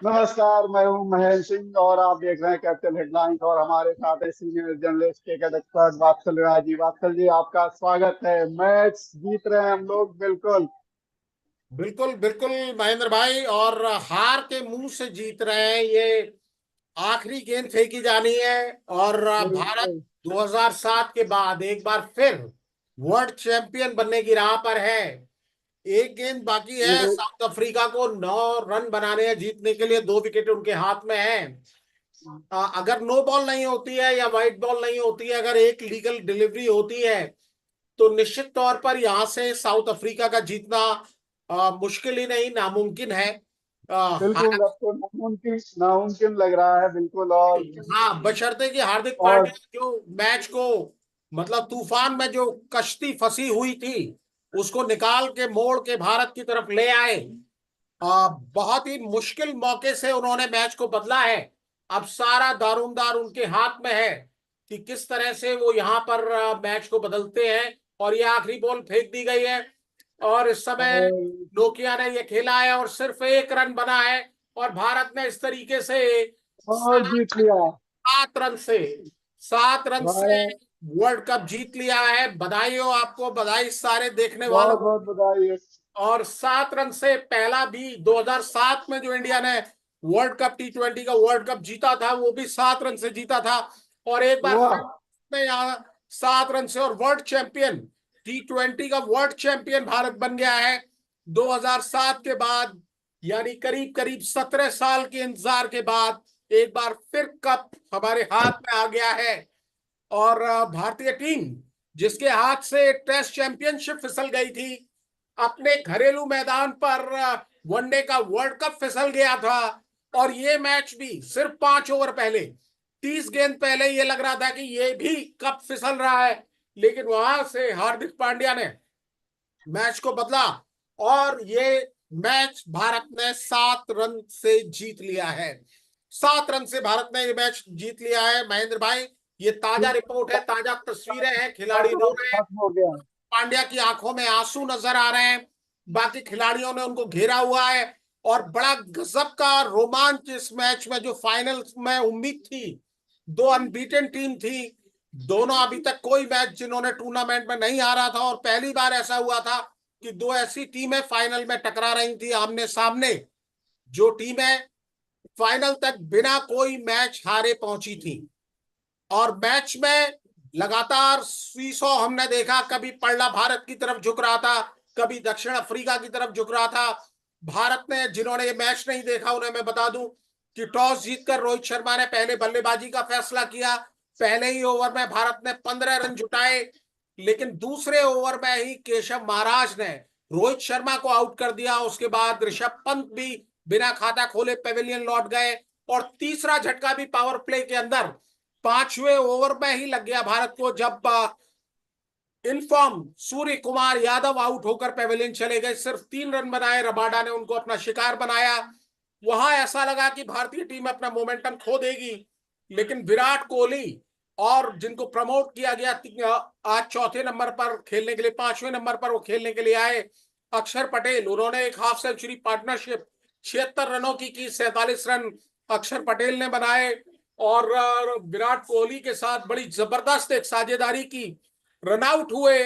नमस्कार, मैं हूं महेंद्र सिंह और आप देख रहे हैं कैपिटल हेडलाइंस। और हमारे साथ है senior journalist cricket expert Vatsal Rai ji. Vatsal ji, आपका स्वागत है। मैच जीत रहे हैं हम लोग, बिल्कुल। बिल्कुल बिल्कुल महेंद्र भाई। और हार के मुंह से जीत रहे हैं। ये आखिरी गेंद फेंकी जानी है। और भारत बिल्कुल। 2007 के बाद एक बार फिर वर्ल्ड चैंपियन बनने की राह पर है। एक गेंद बाकी है। ये साउथ अफ्रीका को 9 रन बनाने हैं जीतने के लिए। 2 विकेट उनके हाथ में है। अगर नो बॉल नहीं होती है या वाइट बॉल नहीं होती है, अगर एक लीगल डिलीवरी होती है, तो निश्चित तौर पर यहां से साउथ अफ्रीका का जीतना मुश्किल ही नहीं, नामुमकिन है। बिल्कुल, अब तो नामुमकिन नामुमकिन लग रहा है, बिल्कुल। हाँ, बशर्ते कि हार्दिक और पांड्या जो मैच को, मतलब तूफान में जो कश्ती फंसी हुई थी, उसको निकाल के मोड़ के भारत की तरफ ले आए। बहुत ही मुश्किल मौके से उन्होंने मैच को बदला है। अब सारा दारोमदार उनके हाथ में है कि किस तरह से वो यहाँ पर मैच को बदलते हैं। और ये आखिरी बॉल फेंक दी गई है। और इस समय और नोकिया ने ये खेला है और सिर्फ 1 रन बना है। और भारत ने इस तरीके से और जीत लिया। 7 रन से 7 रन से भारत, वर्ल्ड कप जीत लिया है। बधाई हो आपको, बधाई सारे देखने वालों बहुत को। बहुत बधाई है। और 7 रन से पहला भी 2007 में जो इंडिया ने वर्ल्ड कप T20 का वर्ल्ड कप जीता था, वो भी 7 रन से जीता था। और एक बार वाह। फिर में यहाँ 7 रन से, और वर्ल्ड चैंपियन, T20 का वर्ल्ड चैंपियन भारत बन गया है 2007 के बाद। यानी करीब करीब 17 साल के इंतजार के बाद एक बार फिर कप हमारे हाथ में आ गया है। और भारतीय टीम, जिसके हाथ से टेस्ट चैंपियनशिप फिसल गई थी, अपने घरेलू मैदान पर वनडे का वर्ल्ड कप फिसल गया था। और ये मैच भी सिर्फ 5 ओवर पहले, 30 गेंद पहले ये लग रहा था कि ये भी कप फिसल रहा है। लेकिन वहां से हार्दिक पांड्या ने मैच को बदला और ये मैच भारत ने 7 रन से जीत लिया है। 7 रन से भारत ने ये मैच जीत लिया है महेंद्र भाई। ये ताजा रिपोर्ट है, ताजा तस्वीरें हैं। खिलाड़ी रो रहे हैं। खत्म हो गया। पांड्या की आंखों में आंसू नजर आ रहे हैं। बाकी खिलाड़ियों ने उनको घेरा हुआ है। और बड़ा गजब का रोमांच इस मैच में, जो फाइनल में उम्मीद थी। 2 अनबीटेन टीम थी। दोनों अभी तक कोई मैच जिन्होंने टूर्नामेंट में नहीं हारा था, और पहली बार ऐसा हुआ था कि दो ऐसी टीमें फाइनल में टकरा रही थी आमने सामने, जो टीमें फाइनल तक बिना कोई मैच हारे पहुंची थी। और मैच में लगातार सीसो हमने देखा। कभी पलड़ा भारत की तरफ झुक रहा था, कभी दक्षिण अफ्रीका की तरफ झुक रहा था। भारत ने, जिन्होंने ये मैच नहीं देखा उन्हें मैं बता दूं कि टॉस जीतकर रोहित शर्मा ने पहले बल्लेबाजी का फैसला किया। पहले ही ओवर में भारत ने 15 रन जुटाए। लेकिन दूसरे ओवर में ही केशव महाराज ने रोहित शर्मा को आउट कर दिया। उसके बाद ऋषभ पंत भी बिना खाता खोले पेविलियन लौट गए। और तीसरा झटका भी पावर प्ले के अंदर 5वें ओवर में ही लग गया भारत को, जब इनफॉर्म सूर्य कुमार यादव आउट होकर पेविलियन चले गए। सिर्फ 3 रन बनाए, रबाडा ने उनको अपना शिकार बनाया। वहां ऐसा लगा कि भारतीय टीम अपना मोमेंटम खो देगी। लेकिन विराट कोहली, और जिनको प्रमोट किया गया आज चौथे नंबर पर खेलने के लिए, 5वें नंबर पर वो खेलने के लिए आए, अक्षर पटेल, उन्होंने एक हाफ सेंचुरी पार्टनरशिप 76 रनों की 47 रन अक्षर पटेल ने बनाए। और विराट कोहली के साथ बड़ी जबरदस्त एक साझेदारी की। रन आउट हुए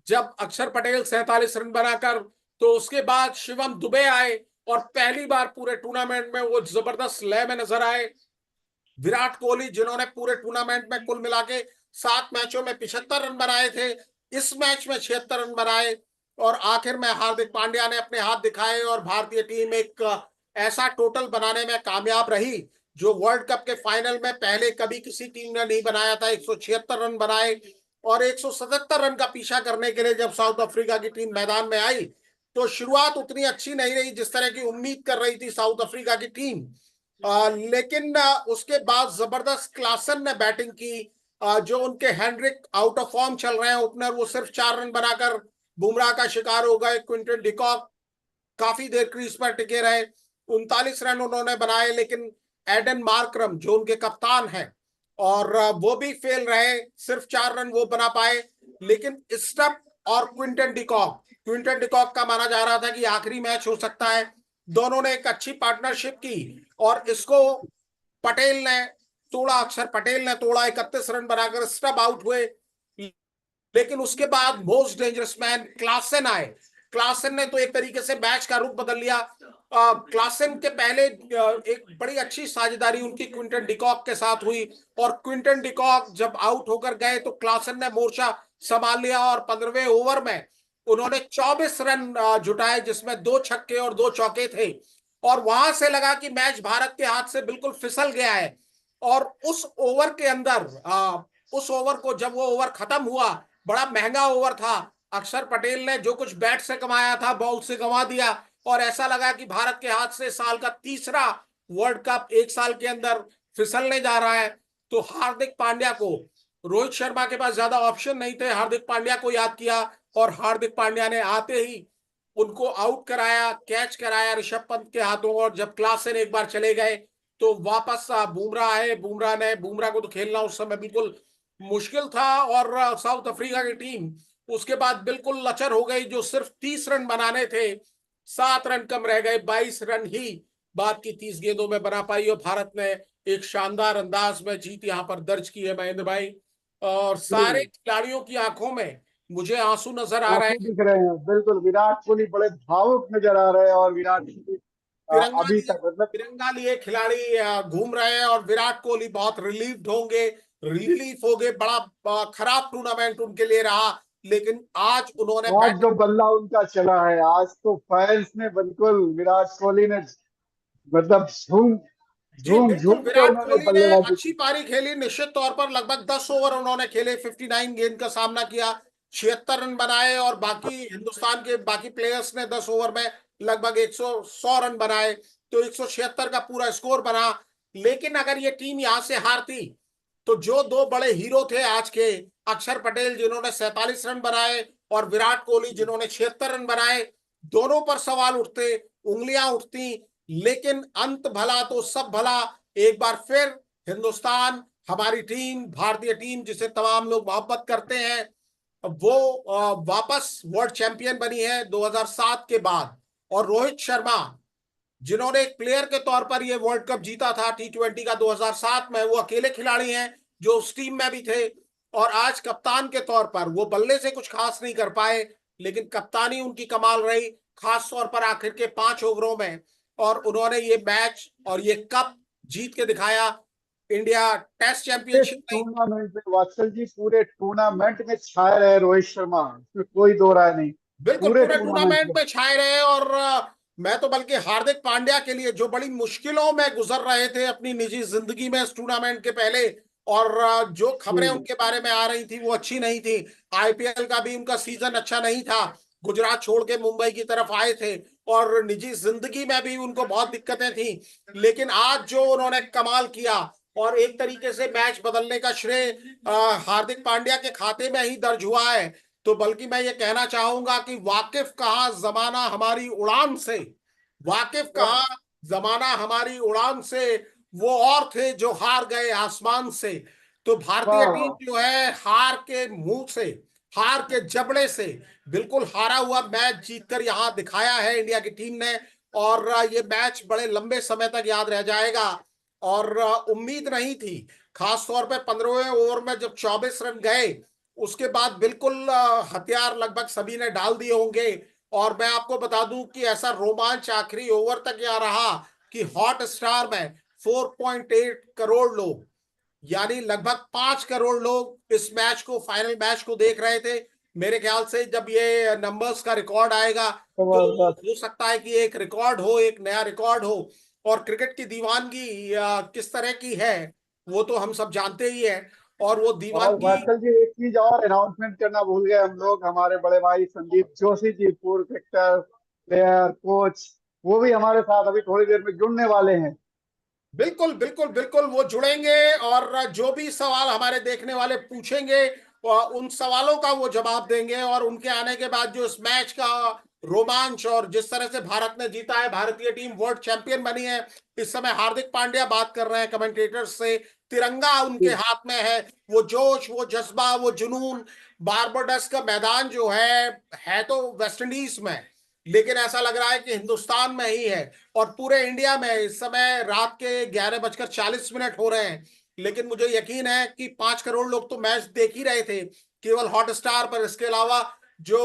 जब अक्षर पटेल 47 रन बनाकर, तो उसके बाद शिवम दुबे आए और पहली बार पूरे टूर्नामेंट में वो जबरदस्त लय में नजर आए। विराट कोहली, जिन्होंने पूरे टूर्नामेंट में कुल मिला के 7 मैचों में 75 रन बनाए थे, इस मैच में 76 रन बनाए। और आखिर में हार्दिक पांड्या ने अपने हाथ दिखाए और भारतीय टीम एक ऐसा टोटल बनाने में कामयाब रही, जो वर्ल्ड कप के फाइनल में पहले कभी किसी टीम ने नहीं बनाया था। 176 रन बनाए। और 177 रन का पीछा करने के लिए जब साउथ अफ्रीका की टीम मैदान में आई, तो शुरुआत उतनी अच्छी नहीं रही जिस तरह की उम्मीद कर रही थी साउथ अफ्रीका की टीम। लेकिन उसके बाद जबरदस्त क्लासन ने बैटिंग की। जो उनके हेनरिक आउट ऑफ फॉर्म चल रहे हैं ओपनर, वो सिर्फ 4 रन बनाकर बुमराह का शिकार हो गए। क्विंटन डिकॉक काफी देर क्रीज पर टिके रहे, 39 रन उन्होंने बनाए। लेकिन एडन मार्करम, जो उनके कप्तान हैं, और वो भी फेल रहे, सिर्फ 4 रन वो बना पाए। लेकिन स्टप और क्विंटन डिकॉक का माना जा रहा था कि आखिरी मैच हो सकता है। दोनों ने एक अच्छी पार्टनरशिप की और इसको पटेल ने तोड़ा, अक्षर पटेल ने तोड़ा, 31 रन बनाकर स्टब आउट हुए। लेकिन उसके बाद मोस्ट डेंजरस मैन क्लासन आए। क्लासन ने तो एक तरीके से मैच का रुख बदल लिया। क्लासन के पहले एक बड़ी अच्छी साझेदारी उनकी क्विंटन डिकॉक के साथ हुई और क्विंटन डिकॉक जब आउट होकर गए तो क्लासन ने मोर्चा संभाल लिया और 15वें ओवर में उन्होंने 24 रन जुटाए, जिसमें 2 छक्के और 2 चौके थे। और वहां से लगा कि मैच भारत के हाथ से बिल्कुल फिसल गया है। और उस ओवर के अंदर उस ओवर को जब वो ओवर खत्म हुआ, बड़ा महंगा ओवर था, अक्षर पटेल ने जो कुछ बैट से कमाया था बॉल से गंवा दिया और ऐसा लगा कि भारत के हाथ से साल का तीसरा वर्ल्ड कप एक साल के अंदर फिसलने जा रहा है। तो हार्दिक पांड्या को, रोहित शर्मा के पास ज्यादा ऑप्शन नहीं थे, हार्दिक पांड्या को याद किया और हार्दिक पांड्या ने आते ही उनको आउट कराया, कैच कराया ऋषभ पंत के हाथों। और जब क्लासन एक बार चले गए तो वापस बुमराह आए। बुमराह को तो खेलना उस समय बिल्कुल मुश्किल था और साउथ अफ्रीका की टीम उसके बाद बिल्कुल लचर हो गई, जो सिर्फ 30 रन बनाने थे 7 रन कम रह गए, 22 रन ही बाद की 30 गेंदों में बना पाई और भारत ने एक शानदार अंदाज में जीत यहां पर दर्ज की है महेंद्र भाई। और सारे जी, खिलाड़ियों की आंखों में मुझे आंसू नजर आ रहे आंसू हैं। दिख रहे हैं बिल्कुल। विराट कोहली बड़े भावुक नजर आ रहे हैं और विराट कोहली तिरंगा अभी लिए तक मतलब तिरंगा लिए खिलाड़ी घूम रहे हैं और विराट कोहली बहुत रिलीव्ड होंगे, रिलीफ हो गए। बड़ा खराब टूर्नामेंट उनके लिए रहा, लेकिन आज उन्होंने आज जो बैटिंग। बल्ला उनका चला है, आज तो फैंस ने बिल्कुल विराट कोहली ने मतलब झूम जी झूम बिल्कुल, झूम के विराट उन्होंने कोहली ने बल्लेबाजी अच्छी की। पारी खेली निश्चित तौर पर। लगभग 10 ओवर उन्होंने खेले, 59 गेंद का सामना किया, 76 रन बनाए और बाकी हिंदुस्तान के बाकी प्लेयर्स ने 10 ओवर में लगभग 100 रन बनाए, तो 176 का पूरा स्कोर बना। लेकिन अगर ये टीम यहां से हारती तो जो दो बड़े हीरो थे आज के, अक्षर पटेल जिन्होंने 47 रन बनाए और विराट कोहली जिन्होंने 76 रन बनाए, दोनों पर सवाल उठते, उंगलियां उठती। लेकिन अंत भला तो सब भला, एक बार फिर हिंदुस्तान, हमारी टीम, भारतीय टीम जिसे तमाम लोग मोहब्बत करते हैं, वो वापस वर्ल्ड चैंपियन बनी है 2007 के बाद। और रोहित शर्मा जिन्होंने एक प्लेयर के तौर पर ये वर्ल्ड कप जीता था T20 का 2007 में, वो अकेले खिलाड़ी हैं जो उस टीम में भी थे। और आज कप्तान के तौर पर वो बल्ले से कुछ खास नहीं कर पाए, लेकिन कप्तानी उनकी कमाल रही, खास तौर पर आखिर के 5 ओवरों में। और उन्होंने ये मैच और ये कप जीत के दिखाया। इंडिया टेस्ट पूरे चैंपियनशिप नहीं, टूर्नामेंट में वात्सल जी, पूरे टूर्नामेंट में छाए रहे रोहित शर्मा, इसमें कोई दो राय नहीं। बिल्कुल पूरे पूरे टूर्नामेंट टूर्नामेंट में में छाए रहे। और मैं तो बल्कि हार्दिक पांड्या के लिए, जो बड़ी मुश्किलों में गुजर रहे थे अपनी निजी जिंदगी में इस टूर्नामेंट के पहले, और जो खबरें जी, उनके बारे में आ रही थी वो अच्छी नहीं थी। आईपीएल का भी उनका सीजन अच्छा नहीं था, गुजरात छोड़ के मुंबई की तरफ आए थे और निजी जिंदगी में भी उनको बहुत दिक्कतें थी। लेकिन आज जो उन्होंने कमाल किया और एक तरीके से मैच बदलने का श्रेय हार्दिक पांड्या के खाते में ही दर्ज हुआ है। तो बल्कि मैं ये कहना चाहूंगा कि वाकिफ कहाँ जमाना हमारी उड़ान से, वाकिफ कहाँ जमाना हमारी उड़ान से, वो और थे जो हार गए आसमान से। तो भारतीय वाह टीम जो है हार के मुंह से, हार के जबड़े से बिल्कुल हारा हुआ मैच जीतकर यहाँ दिखाया है इंडिया की टीम ने। और ये मैच बड़े लंबे समय तक याद रह जाएगा। और उम्मीद नहीं थी, खास तौर पे 15वें ओवर में जब 24 रन गए, उसके बाद बिल्कुल हथियार लगभग सभी ने डाल दिए होंगे। और मैं आपको बता दूं कि ऐसा रोमांच आखिरी ओवर तक यहाँ रहा कि हॉट स्टार में 4.8 करोड़ लोग, यानी लगभग 5 करोड़ लोग इस मैच को, फाइनल मैच को देख रहे थे। मेरे ख्याल से जब ये नंबर्स का रिकॉर्ड आएगा तो जबरदस्त। हो सकता है कि एक रिकॉर्ड हो, एक नया रिकॉर्ड हो। और क्रिकेट की दीवानगी किस तरह की है वो तो हम सब जानते ही हैं। और वो और दीवानगी, वात्सल जी, एक चीज और अनाउंसमेंट करना भूल गए हम लोग, हमारे बड़े भाई संदीप जोशी जी, पूर्व क्रिकेटर, प्लेयर, कोच, वो भी हमारे साथ अभी थोड़ी देर में जुड़ने वाले हैं। बिल्कुल बिल्कुल बिल्कुल वो जुड़ेंगे और जो भी सवाल हमारे देखने वाले पूछेंगे उन सवालों का वो जवाब देंगे। और उनके आने के बाद जो इस मैच का रोमांच और जिस तरह से भारत ने जीता है, भारतीय टीम वर्ल्ड चैंपियन बनी है। इस समय हार्दिक पांड्या बात कर रहे हैं कमेंटेटर्स से, तिरंगा उनके जी, हाथ में है, वो जोश, वो जज्बा, वो जुनून। बारबाडोस का मैदान जो है तो वेस्ट इंडीज में, लेकिन ऐसा लग रहा है कि हिंदुस्तान में ही है। और पूरे इंडिया में इस समय रात के 11:40 हो रहे हैं, लेकिन मुझे यकीन है कि 5 करोड़ लोग तो मैच देख ही रहे थे केवल हॉटस्टार पर। इसके अलावा जो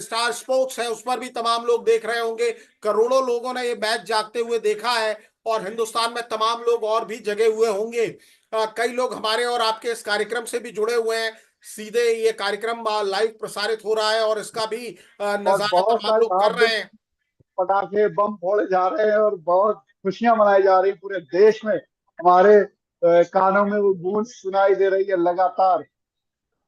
स्टार स्पोर्ट्स है उस पर भी तमाम लोग देख रहे होंगे। करोड़ों लोगों ने ये मैच जागते हुए देखा है, और हिंदुस्तान में तमाम लोग और भी जगे हुए होंगे। कई लोग हमारे और आपके इस कार्यक्रम से भी जुड़े हुए हैं। सीधे ये कार्यक्रम लाइव प्रसारित हो रहा है, और इसका भी और नजारा बहुत तमाम सारे लोग आप कर भी रहे हैं। पटाखे बम फोड़े जा रहे हैं और बहुत खुशियां मनाई जा रही हैं पूरे देश में। हमारे कानों में वो गूंज सुनाई दे रही है लगातार।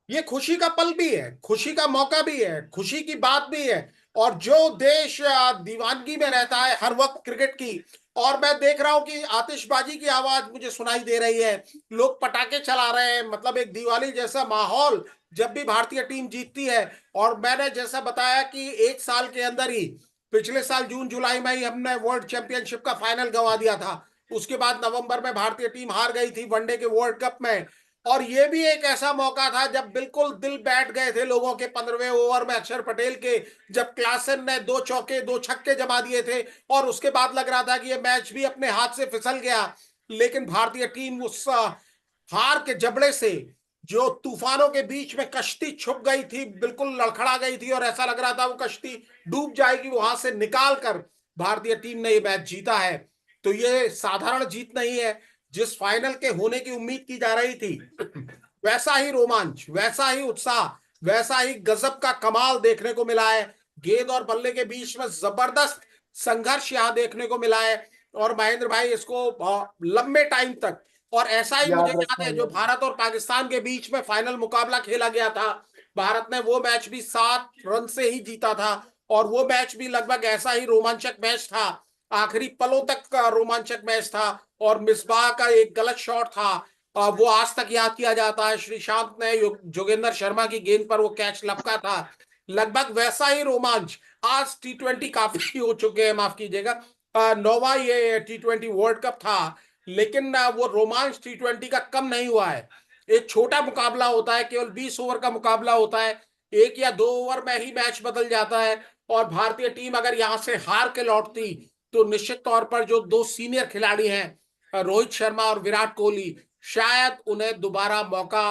ये खुशी का पल भी है, खुशी का मौका भी है, खुशी की बात भी है। और जो देश दीवानगी में रहता है हर वक्त क्रिकेट की, और मैं देख रहा हूं कि आतिशबाजी की आवाज मुझे सुनाई दे रही है, लोग पटाखे चला रहे हैं, मतलब एक दिवाली जैसा माहौल जब भी भारतीय टीम जीतती है। और मैंने जैसा बताया कि 1 साल के अंदर ही, पिछले साल जून जुलाई में ही हमने वर्ल्ड चैंपियनशिप का फाइनल गंवा दिया था। उसके बाद नवंबर में भारतीय टीम हार गई थी वनडे के वर्ल्ड कप में। और ये भी एक ऐसा मौका था जब बिल्कुल दिल बैठ गए थे लोगों के 15वें ओवर में अक्षर पटेल के, जब क्लासन ने 2 चौके 2 छक्के जमा दिए थे, और उसके बाद लग रहा था कि ये मैच भी अपने हाथ से फिसल गया। लेकिन भारतीय टीम उस हार के जबड़े से, जो तूफानों के बीच में कश्ती छुप गई थी, बिल्कुल लड़खड़ा गई थी और ऐसा लग रहा था वो कश्ती डूब जाएगी, वहां से निकाल कर भारतीय टीम ने ये मैच जीता है। तो ये साधारण जीत नहीं है। जिस फाइनल के होने की उम्मीद की जा रही थी, वैसा ही रोमांच, वैसा ही उत्साह, वैसा ही गजब का कमाल देखने को मिला है। गेंद और बल्ले के बीच में जबरदस्त संघर्ष यहां देखने को मिला है। और महेंद्र भाई, इसको लंबे टाइम तक, और ऐसा ही मुझे याद याद है जो रखेंगे। भारत और पाकिस्तान के बीच में फाइनल मुकाबला खेला गया था, भारत ने वो मैच भी 7 रन से ही जीता था। और वो मैच भी लगभग ऐसा ही रोमांचक मैच था, आखिरी पलों तक का रोमांचक मैच था। और मिसबाह का एक गलत शॉट था, वो आज तक याद किया जाता है। श्रीशांत ने जोगेंद्र शर्मा की गेंद पर वो कैच लपका था। लगभग वैसा ही रोमांच आज T20 काफी हो चुके हैं, माफ कीजिएगा, नौवां ये T20 वर्ल्ड कप था, लेकिन वो रोमांच T20 का कम नहीं हुआ है। एक छोटा मुकाबला होता है, केवल 20 ओवर का मुकाबला होता है, 1 या 2 ओवर में ही मैच बदल जाता है। और भारतीय टीम अगर यहां से हार के लौटती, तो निश्चित तौर पर जो 2 सीनियर खिलाड़ी हैं, रोहित शर्मा और विराट कोहली, शायद उन्हें दोबारा मौका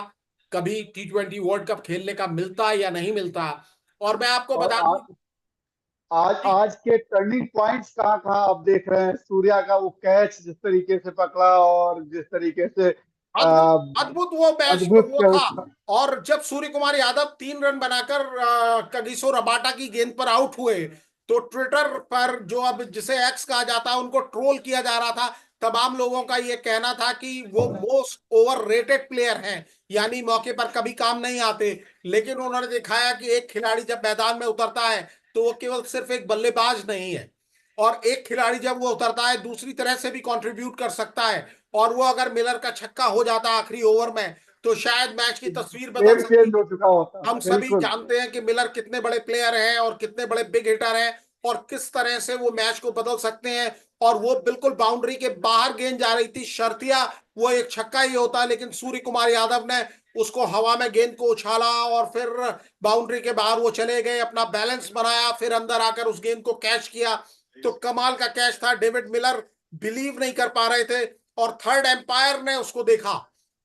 कभी T20 वर्ल्ड कप खेलने का मिलता या नहीं मिलता। और मैं आपको और बता दूं आज कि आज के टर्निंग पॉइंट्स कहाँ कहाँ आप देख रहे हैं? सूर्या का वो कैच जिस तरीके से पकड़ा और जिस तरीके से अद्भुत, अद्भुत वो मैच अद्भुत वो था। कैच था। और जब सूर्य कुमार यादव 3 रन बनाकर कगिसो रबाडा की गेंद पर आउट हुए, तो ट्विटर पर, जो अब जिसे एक्स कहा जाता है, उनको ट्रोल किया जा रहा था। तमाम लोगों का ये कहना था कि वो मोस्ट ओवर रेटेड प्लेयर हैं, यानी मौके पर कभी काम नहीं आते। लेकिन उन्होंने दिखाया कि एक खिलाड़ी जब मैदान में उतरता है, तो वो केवल सिर्फ एक बल्लेबाज नहीं है, और एक खिलाड़ी जब वो उतरता है दूसरी तरह से भी कंट्रीब्यूट कर सकता है। और वो अगर मिलर का छक्का हो जाता आखिरी ओवर में, तो शायद मैच की तस्वीर बदल गेम सकती चेंज हो थी। चुका होता, हम सभी बिल्कुल। जानते हैं कि मिलर कितने बड़े प्लेयर हैं और कितने बड़े बिग हिटर हैं, और किस तरह से वो मैच को बदल सकते हैं। और वो बिल्कुल बाउंड्री के बाहर गेंद जा रही थी, शर्तिया वो एक छक्का ही होता, लेकिन सूर्य कुमार यादव ने उसको हवा में गेंद को उछाला, और फिर बाउंड्री के बाहर वो चले गए, अपना बैलेंस बनाया, फिर अंदर आकर उस गेंद को कैच किया। तो कमाल का कैच था। डेविड मिलर बिलीव नहीं कर पा रहे थे, और थर्ड एम्पायर ने उसको देखा,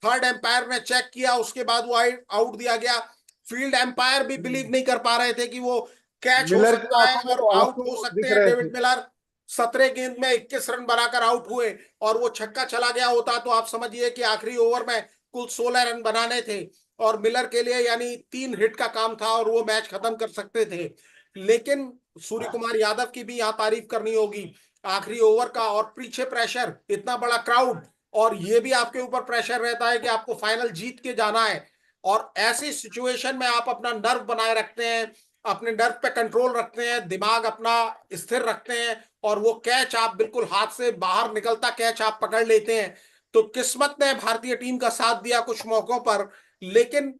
थर्ड एम्पायर ने चेक किया, उसके बाद वो आउट दिया गया। फील्ड एम्पायर भी बिलीव नहीं कर पा रहे थे कि वो कैच हो मिलर की सकता है आंखों में और तो आउट आंसू हो सकते दिख हैं। रहे थे। डेविड मिलर 17 गेंद में 21 रन बनाकर आउट हुए, और वो छक्का चला गया होता तो आप समझिए कि आखिरी ओवर में कुल 16 रन बनाने थे, और मिलर के लिए यानी 3 हिट का काम था, और वो मैच खत्म कर सकते थे। लेकिन सूर्य कुमार यादव की भी यहाँ तारीफ करनी होगी, आखिरी ओवर का, और पीछे प्रेशर, इतना बड़ा क्राउड, और ये भी आपके ऊपर प्रेशर रहता है कि आपको फाइनल जीत के जाना है। और ऐसी सिचुएशन में आप अपना नर्व बनाए रखते हैं, अपने नर्व पे कंट्रोल रखते हैं, दिमाग अपना स्थिर रखते हैं, और वो कैच आप बिल्कुल हाथ से बाहर निकलता कैच आप पकड़ लेते हैं। तो किस्मत ने भारतीय टीम का साथ दिया कुछ मौकों पर, लेकिन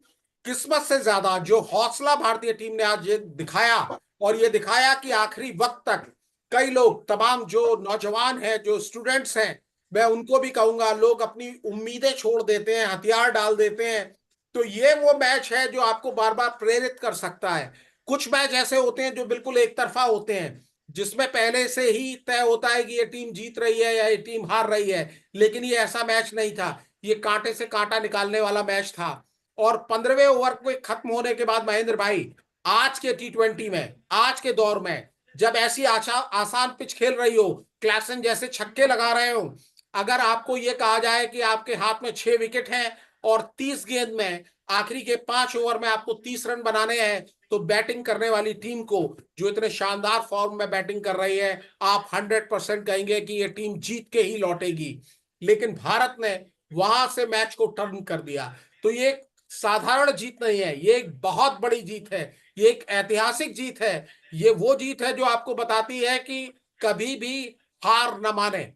किस्मत से ज्यादा जो हौसला भारतीय टीम ने आज ये दिखाया, और ये दिखाया कि आखिरी वक्त तक कई लोग, तमाम जो नौजवान हैं, जो स्टूडेंट्स हैं, मैं उनको भी कहूंगा, लोग अपनी उम्मीदें छोड़ देते हैं, हथियार डाल देते हैं। तो ये वो मैच है जो आपको बार बार प्रेरित कर सकता है। कुछ मैच ऐसे होते हैं जो बिल्कुल एक तरफा होते हैं, जिसमें पहले से ही तय होता है कि ये टीम जीत रही है या ये टीम हार रही है। लेकिन ये ऐसा मैच नहीं था, ये कांटे से कांटा निकालने वाला मैच था। और 15वें ओवर को खत्म होने के बाद महेंद्र भाई, आज के T20 में, आज के दौर में, जब ऐसी आसान पिच खेल रही हो, क्लासन जैसे छक्के लगा रहे हो, अगर आपको ये कहा जाए कि आपके हाथ में 6 विकेट हैं और 30 गेंद में, आखिरी के 5 ओवर में आपको 30 रन बनाने हैं, तो बैटिंग करने वाली टीम को, जो इतने शानदार फॉर्म में बैटिंग कर रही है, आप 100% कहेंगे कि ये टीम जीत के ही लौटेगी। लेकिन भारत ने वहां से मैच को टर्न कर दिया। तो ये एक साधारण जीत नहीं है, ये एक बहुत बड़ी जीत है, ये एक ऐतिहासिक जीत है। ये वो जीत है जो आपको बताती है कि कभी भी हार न माने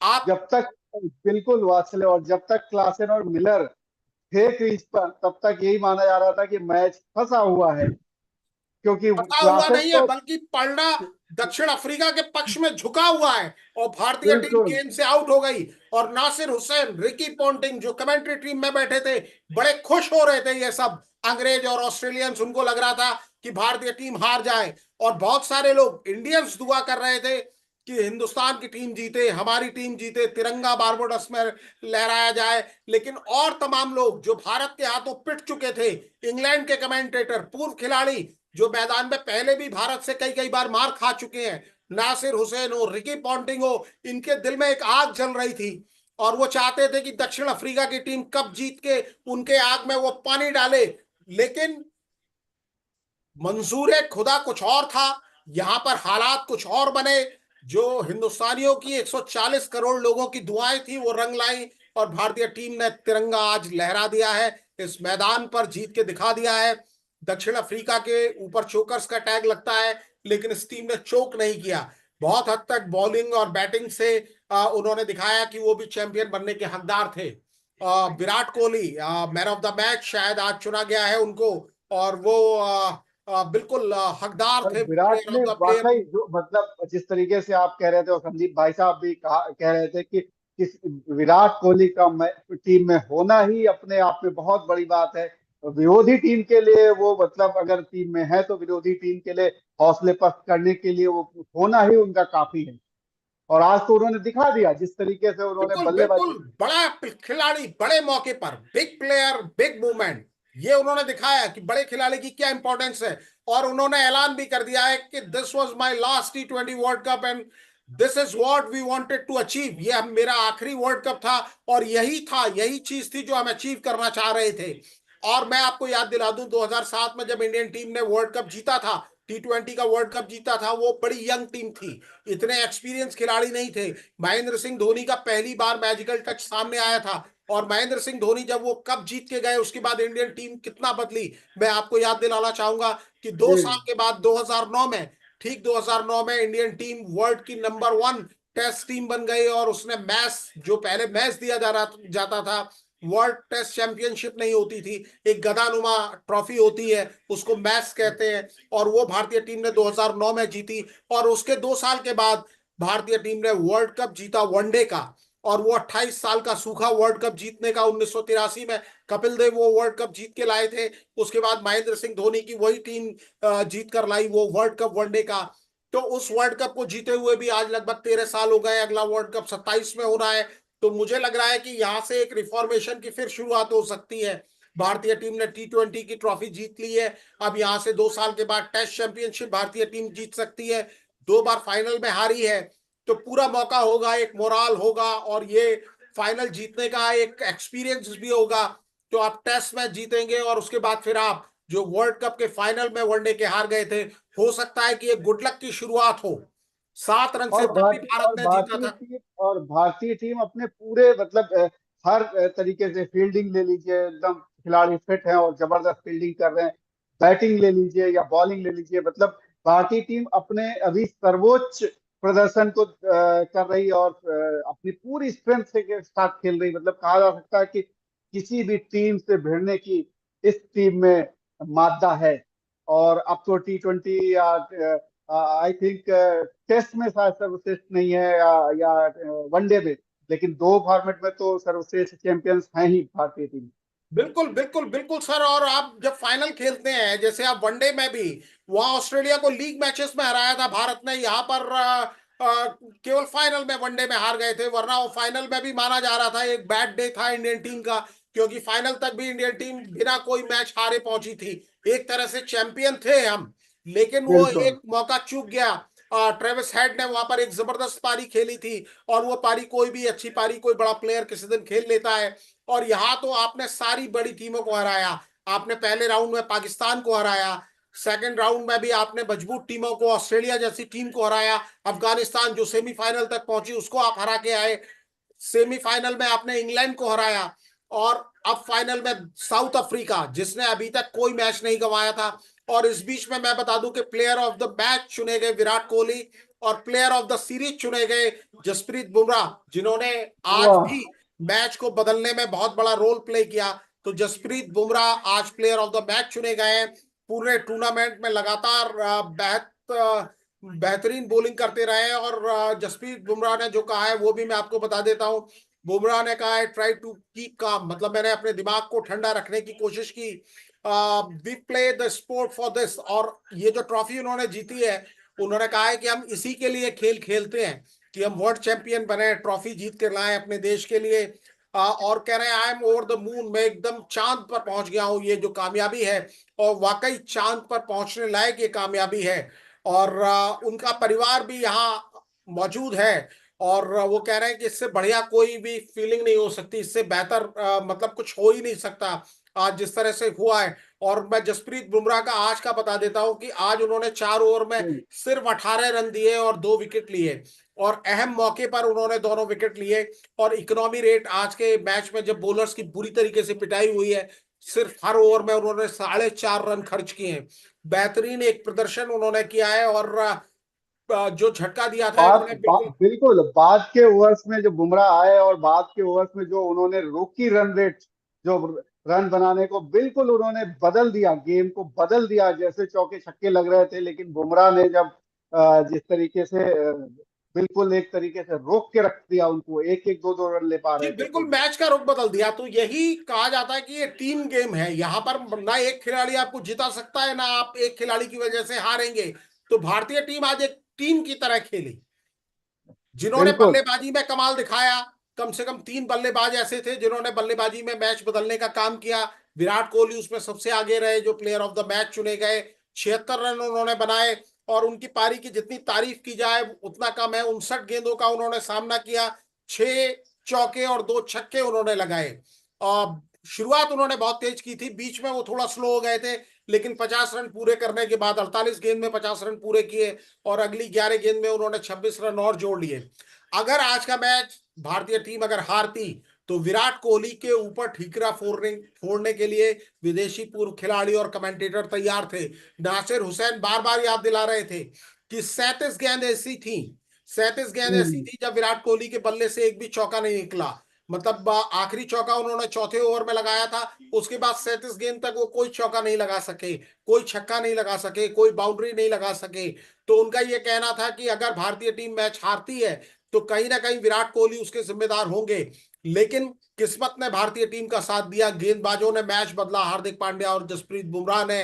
आप। जब तक, बिल्कुल वात्सल्य, और जब तक क्लासेन और मिलर थे क्रीज पर, तब तक यही माना जा रहा था कि मैच फंसा हुआ है, क्योंकि फंसा हुआ क्लासेन नहीं है, तो बल्कि पलड़ा दक्षिण अफ्रीका के पक्ष में झुका हुआ है, और भारतीय टीम बिल्कुल गेंद से आउट हो गई। और नासिर हुसैन, रिकी पॉन्टिंग, जो कमेंट्री टीम में बैठे थे, बड़े खुश हो रहे थे। ये सब अंग्रेज और ऑस्ट्रेलियंस, उनको लग रहा था कि भारतीय टीम हार जाए, और बहुत सारे लोग इंडियंस दुआ कर रहे थे कि हिंदुस्तान की टीम जीते, हमारी टीम जीते, तिरंगा बारबोडस में लहराया जाए। लेकिन और तमाम लोग जो भारत के हाथों पिट चुके थे, इंग्लैंड के कमेंटेटर, पूर्व खिलाड़ी जो मैदान में पहले भी भारत से कई कई बार मार खा चुके हैं, नासिर हुसैन हो, रिकी पॉन्टिंग हो, इनके दिल में एक आग जल रही थी, और वो चाहते थे कि दक्षिण अफ्रीका की टीम कब जीत के उनके आग में वो पानी डाले। लेकिन मंजूर खुदा कुछ और था, यहां पर हालात कुछ और बने। जो हिंदुस्तानियों की 140 करोड़ लोगों की दुआएं थी, वो रंग लाई, और भारतीय टीम ने तिरंगा आज लहरा दिया है, इस मैदान पर जीत के दिखा दिया है। दक्षिण अफ्रीका के ऊपर चोकर्स का टैग लगता है, लेकिन इस टीम ने चोक नहीं किया। बहुत हद तक बॉलिंग और बैटिंग से उन्होंने दिखाया कि वो भी चैंपियन बनने के हकदार थे। Virat Kohli man of the match शायद आज चुना गया है उनको, और वो बिल्कुल हकदार और थे विराट प्लेयर ने ऑफ द प्लेयर। वाकई, जो मतलब जिस तरीके से आप कह रहे थे और संदीप भाई साहब भी कह रहे थे कि किस विराट कोहली का टीम में होना ही अपने आप में बहुत बड़ी बात है। विरोधी टीम के लिए वो, मतलब अगर टीम में है तो विरोधी टीम के लिए हौसले पस्त करने के लिए वो होना ही उनका काफी है। और आज तो उन्होंने दिखा दिया जिस तरीके से उन्होंने बिल्कुल बल्लेबाजी बिल्कुल, की। बड़ा खिलाड़ी, बड़े मौके पर, बिग प्लेयर, बिग मूवमेंट, ये उन्होंने दिखाया कि बड़े खिलाड़ी की क्या इंपॉर्टेंस है। और उन्होंने ऐलान भी कर दिया है कि this was my last T20 world cup and this is what we wanted to achieve. ये मेरा आखिरी वर्ल्ड कप था, और यही था, यही चीज थी जो हम अचीव करना चाह रहे थे। और मैं आपको याद दिला दूं, 2007 में जब इंडियन टीम ने वर्ल्ड कप जीता था, T20 का वर्ल्ड कप जीता था, वो बड़ी यंग टीम थी, इतने एक्सपीरियंस खिलाड़ी नहीं थे। महेंद्र सिंह धोनी का पहली बार मैजिकल टच सामने आया था, और महेंद्र सिंह धोनी जब वो कप जीत के गए, उसके बाद इंडियन टीम कितना बदली, मैं आपको याद दिलाना चाहूंगा कि दो जी साल के बाद 2009 में, ठीक 2009 में, इंडियन टीम वर्ल्ड की नंबर 1 टेस्ट टीम बन गई। और उसने मैच, जो पहले मैच दिया जाता था, वर्ल्ड टेस्ट चैंपियनशिप नहीं होती थी, एक गदानुमा ट्रॉफी होती है, उसको मैच कहते हैं, और वो भारतीय टीम ने 2009 में जीती। और उसके 2 साल के बाद भारतीय टीम ने वर्ल्ड कप जीता वनडे का, और वो 28 साल का सूखा वर्ल्ड कप जीतने का 1983 में कपिल देव वो वर्ल्ड कप जीत के लाए थे। उसके बाद महेंद्र सिंह धोनी की वही टीम जीत कर लाई वो वर्ल्ड कप वनडे का। तो उस वर्ल्ड कप को जीते हुए भी आज लगभग 13 साल हो गए, अगला वर्ल्ड कप 27 में हो रहा है। तो मुझे लग रहा है कि यहां से एक रिफॉर्मेशन की फिर शुरुआत हो सकती है। भारतीय टीम ने T20 की ट्रॉफी जीत ली है, अब यहां से 2 साल के बाद टेस्ट चैंपियनशिप भारतीय टीम जीत सकती है। 2 बार फाइनल में हारी है, तो पूरा मौका होगा, एक मोराल होगा, और ये फाइनल जीतने का एक एक्सपीरियंस भी होगा। तो आप टेस्ट मैच जीतेंगे, और उसके बाद फिर आप जो वर्ल्ड कप के फाइनल में वनडे के हार गए थे, हो सकता है कि ये गुड लक की शुरुआत हो। 7 रन से तब भी भारत ने जीता था। और भारतीय टीम अपने पूरे, मतलब हर तरीके से, फील्डिंग ले लीजिए, एकदम खिलाड़ी फिट हैं और जबरदस्त फील्डिंग कर रहे हैं। बैटिंग ले लीजिए या बॉलिंग ले लीजिए, मतलब भारतीय टीम अपने अभी सर्वोच्च प्रदर्शन को कर रही है, और अपनी पूरी स्ट्रेंथ के साथ खेल रही। मतलब कहा जा सकता है कि किसी भी टीम से भिड़ने की इस टीम में मादा है। और अब तो T20 या आई थिंक टेस्ट में शायद सर्वश्रेष्ठ नहीं है, या वनडे में, लेकिन दो फॉर्मेट में तो सर्वश्रेष्ठ चैंपियंस हैं ही भारतीय टीम। बिल्कुल बिल्कुल बिल्कुल सर। और आप जब फाइनल खेलते हैं, जैसे आप वनडे में भी वहां ऑस्ट्रेलिया को लीग मैचेस में हराया था भारत ने, यहाँ पर केवल फाइनल में वनडे में हार गए थे, वरना वो फाइनल में भी माना जा रहा था एक बैड डे था इंडियन टीम का, क्योंकि फाइनल तक भी इंडियन टीम बिना कोई मैच हारे पहुंची थी। एक तरह से चैंपियन थे हम, लेकिन वो बिल्कुल एक मौका चूक गया। ट्रेविस हेड ने वहां पर एक जबरदस्त पारी खेली थी, और वो पारी, कोई भी अच्छी पारी कोई बड़ा प्लेयर किसी दिन खेल लेता है। और यहाँ तो आपने सारी बड़ी टीमों को हराया। आपने पहले राउंड में पाकिस्तान को हराया, सेकंड राउंड में भी आपने मजबूत टीमों को, ऑस्ट्रेलिया जैसी टीम को हराया, अफगानिस्तान जो सेमीफाइनल तक पहुंची उसको आप हरा के आए, सेमीफाइनल में आपने इंग्लैंड को हराया, और अब फाइनल में साउथ अफ्रीका जिसने अभी तक कोई मैच नहीं गंवाया था। और इस बीच में मैं बता दूं कि प्लेयर ऑफ द मैच चुने गए विराट कोहली, और प्लेयर ऑफ द सीरीज चुने गए जसप्रीत बुमराह, जिन्होंने आज वाह। भी मैच को बदलने में बहुत बड़ा रोल प्ले किया। तो जसप्रीत बुमराह आज प्लेयर ऑफ द मैच चुने गए हैं। पूरे टूर्नामेंट में लगातार बेहतरीन बॉलिंग करते रहे, और जसप्रीत बुमराह ने जो कहा है वो भी मैं आपको बता देता हूं। बुमराह ने कहा है ट्राई टू कीप काम, मतलब मैंने अपने दिमाग को ठंडा रखने की कोशिश की। We play the sport for this, और ये जो ट्रॉफी उन्होंने जीती है, उन्होंने कहा है कि हम इसी के लिए खेल खेलते हैं, कि हम वर्ल्ड चैंपियन बने, ट्रॉफी जीत कर लाए अपने देश के लिए। और कह रहे हैं I am over the moon, मैं एकदम चांद पर पहुंच गया हूं, ये जो कामयाबी है, और वाकई चांद पर पहुंचने लायक ये कामयाबी है। और उनका परिवार भी यहाँ मौजूद है, और वो कह रहे हैं कि इससे बढ़िया कोई भी फीलिंग नहीं हो सकती, इससे बेहतर मतलब कुछ हो ही नहीं सकता आज जिस तरह से हुआ है। और मैं जसप्रीत बुमराह का आज का बता देता हूं कि आज उन्होंने 4 ओवर में सिर्फ 18 रन दिए और 2 विकेट लिए, और अहम मौके पर उन्होंने दोनों विकेट लिए। और इकोनॉमी रेट आज के मैच में जब बॉलर्स की बुरी तरीके से पिटाई हुई है, सिर्फ हर ओवर में उन्होंने 4.5 रन खर्च किए हैं। बेहतरीन एक प्रदर्शन उन्होंने किया है, और जो झटका दिया था उन्होंने बिल्कुल। बिल्कुल बाद के ओवर्स में जो बुमराह आए और बाद के ओवर्स में जो उन्होंने रोकी रन रेट, जो रन बनाने को बिल्कुल उन्होंने बदल दिया, गेम को बदल दिया। जैसे चौके छक्के लग रहे थे, लेकिन बुमराह ने जब जिस तरीके से बिल्कुल एक तरीके से रोक के रख दिया उनको, एक एक दो दो रन ले पा जी रहे थे बिल्कुल, तो मैच का रुख बदल दिया। तो यही कहा जाता है कि ये टीम गेम है, यहाँ पर ना एक खिलाड़ी आपको जिता सकता है, ना आप एक खिलाड़ी की वजह से हारेंगे। तो भारतीय टीम आज एक टीम की तरह खेली, जिन्होंने बिल्कुल बल्लेबाजी में कमाल दिखाया। कम से कम 3 बल्लेबाज ऐसे थे जिन्होंने बल्लेबाजी में मैच बदलने का काम किया। विराट कोहली उसमें सबसे आगे रहे, जो प्लेयर ऑफ द मैच चुने गए। 76 रन उन्होंने बनाए, और उनकी पारी की जितनी तारीफ की जाए उतना कम है। 59 गेंदों का उन्होंने सामना किया, 6 चौके और 2 छक्के उन्होंने लगाए। और शुरुआत उन्होंने बहुत तेज की थी, बीच में वो थोड़ा स्लो हो गए थे, लेकिन 50 रन पूरे करने के बाद 48 गेंद में 50 रन पूरे किए, और अगली 11 गेंद में उन्होंने 26 रन और जोड़ लिए। अगर आज का मैच भारतीय टीम अगर हारती, तो विराट कोहली के ऊपर ठीकरा फोड़ने फोड़ने के लिए विदेशी पूर्व खिलाड़ी और कमेंटेटर तैयार थे। नासिर हुसैन बार बार याद दिला रहे थे कि 37 गेंद ऐसी थी, 37 गेंद ऐसी हम्म, थी जब विराट कोहली के बल्ले से एक भी चौका नहीं निकला। मतलब आखिरी चौका उन्होंने चौथे ओवर में लगाया था, उसके बाद 37 गेंद तक वो कोई चौका नहीं लगा सके, कोई छक्का नहीं लगा सके, कोई बाउंड्री नहीं लगा सके। तो उनका ये कहना था कि अगर भारतीय टीम मैच हारती है, तो कहीं ना कहीं विराट कोहली उसके जिम्मेदार होंगे। लेकिन किस्मत ने भारतीय टीम का साथ दिया, गेंदबाजों ने मैच बदला, हार्दिक पांड्या और जसप्रीत बुमराह ने,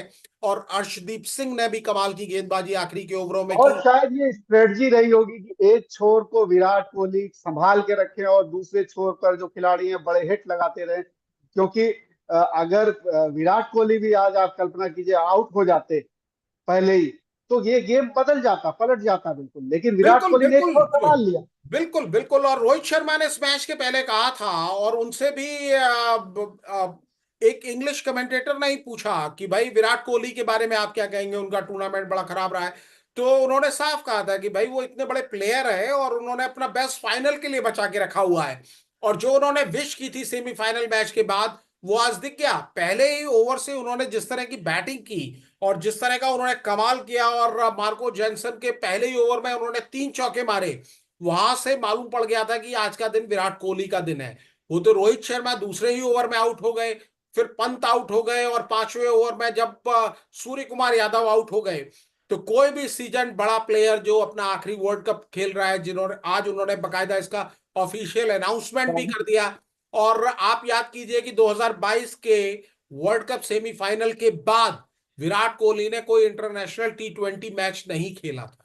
और अर्शदीप सिंह ने भी कमाल की गेंदबाजी आखिरी के ओवरों में और की। शायद ये स्ट्रेटजी रही होगी कि एक छोर को विराट कोहली संभाल के रखे और दूसरे छोर पर जो खिलाड़ी हैं बड़े हिट लगाते रहे। क्योंकि अगर विराट कोहली भी आज आप कल्पना कीजिए आउट हो जाते पहले ही, तो ये गेम बदल जाता, पलट जाता बिल्कुल। लेकिन विराट बिल्कुल कोहली ने एक बिल्कुल छोर संभाल लिया। बिल्कुल बिल्कुल। और रोहित शर्मा ने इस मैच के पहले कहा था, और उनसे भी एक इंग्लिश कमेंटेटर ने ही पूछा कि भाई विराट कोहली के बारे में आप क्या कहेंगे, उनका टूर्नामेंट बड़ा खराब रहा है। तो उन्होंने साफ कहा था कि भाई वो इतने बड़े प्लेयर है, और उन्होंने अपना बेस्ट फाइनल के लिए बचा के रखा हुआ है। और जो उन्होंने विश की थी सेमीफाइनल मैच के बाद, वो आज दिख गया। पहले ही ओवर से उन्होंने जिस तरह की बैटिंग की, और जिस तरह का उन्होंने कमाल किया, और मार्को जेनसन के पहले ही ओवर में उन्होंने 3 चौके मारे, वहां से मालूम पड़ गया था कि आज का दिन विराट कोहली का दिन है। वो तो रोहित शर्मा दूसरे ही ओवर में आउट हो गए, फिर पंत आउट हो गए, और 5वें ओवर में जब सूर्य कुमार यादव आउट हो गए, तो कोई भी सीजन बड़ा प्लेयर जो अपना आखिरी वर्ल्ड कप खेल रहा है, जिन्होंने आज उन्होंने बकायदा इसका ऑफिशियल अनाउंसमेंट भी कर दिया और आप याद कीजिए कि 2022 के वर्ल्ड कप सेमीफाइनल के बाद विराट कोहली ने कोई इंटरनेशनल T20 मैच नहीं खेला था।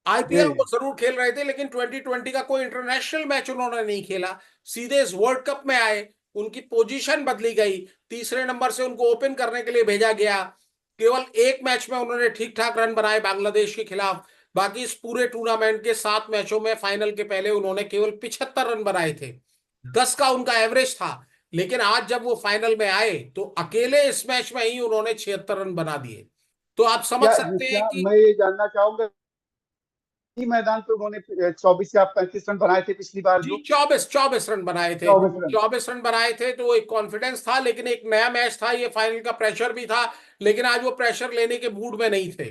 आईपीएल वो जी जरूर खेल रहे थे, लेकिन 2020 का कोई इंटरनेशनल मैच उन्होंने नहीं खेला। सीधे इस वर्ल्ड कप में आए, उनकी पोजीशन बदली गई, तीसरे नंबर से उनको ओपन करने के लिए भेजा गया। केवल एक मैच में उन्होंने ठीक ठाक रन बनाए बांग्लादेश के खिलाफ। बाकी इस पूरे टूर्नामेंट के 7 मैचों में फाइनल के पहले उन्होंने केवल 75 रन बनाए थे, 10 का उनका एवरेज था। लेकिन आज जब वो फाइनल में आए तो अकेले इस मैच में ही उन्होंने 76 रन बना दिए। तो आप समझ क्या सकते हैं क्या कि मैं ये जानना चाहूंगा, ही मैदान पे उन्होंने 24 या 35 रन बनाए थे पिछली बार जी जो। 24 बनाए थे। 24 रन। 24 रन बनाए थे, तो एक कॉन्फिडेंस था, लेकिन एक नया मैच था, ये फाइनल का प्रेशर भी था। लेकिन आज वो प्रेशर लेने के मूड में नहीं थे।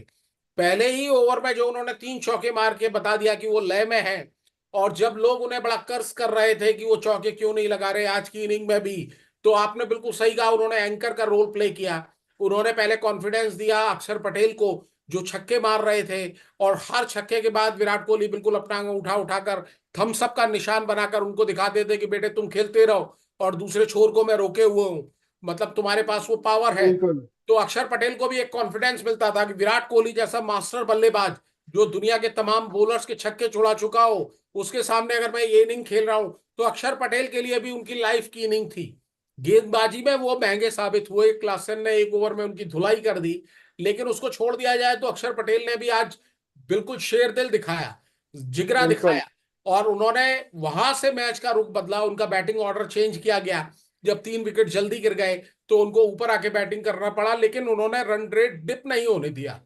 पहले ही ओवर में जो उन्होंने 3 चौके मार के बता दिया कि वो लय में है। और जब लोग उन्हें बड़ा कर्ज कर रहे थे कि वो चौके क्यों नहीं लगा रहे आज की इनिंग में भी, तो आपने बिल्कुल सही कहा, उन्होंने एंकर का रोल प्ले किया। उन्होंने पहले कॉन्फिडेंस दिया अक्षर पटेल को, जो छक्के मार रहे थे। और हर छक्के के बाद विराट कोहली बिल्कुल अपना उठा उठाकर थम्स अप का निशान बनाकर उनको दिखाते थे कि बेटे तुम खेलते रहो, और दूसरे छोर को मैं रोके हुए हूं, मतलब तुम्हारे पास वो पावर है। बिल्कुल तो अक्षर पटेल को भी एक कॉन्फिडेंस मिलता था कि विराट कोहली जैसा मास्टर बल्लेबाज, जो दुनिया के तमाम बॉलर्स के छक्के छुड़ा चुका हो, उसके सामने अगर मैं ये इनिंग खेल रहा हूं, तो अक्षर पटेल के लिए भी उनकी लाइफ की इनिंग थी। गेंदबाजी में वो महंगे साबित हुए, क्लासन ने एक ओवर में उनकी धुलाई कर दी। लेकिन उसको छोड़ दिया जाए तो अक्षर पटेल ने भी आज बिल्कुल शेर दिल दिखाया, जिगरा बिल्कुल दिखाया। और उन्होंने वहां से मैच का रुख बदला, उनका बैटिंग ऑर्डर चेंज किया गया। जब 3 विकेट जल्दी गिर गए तो उनको ऊपर आके बैटिंग करना पड़ा, लेकिन उन्होंने रन रेट डिप नहीं होने दिया।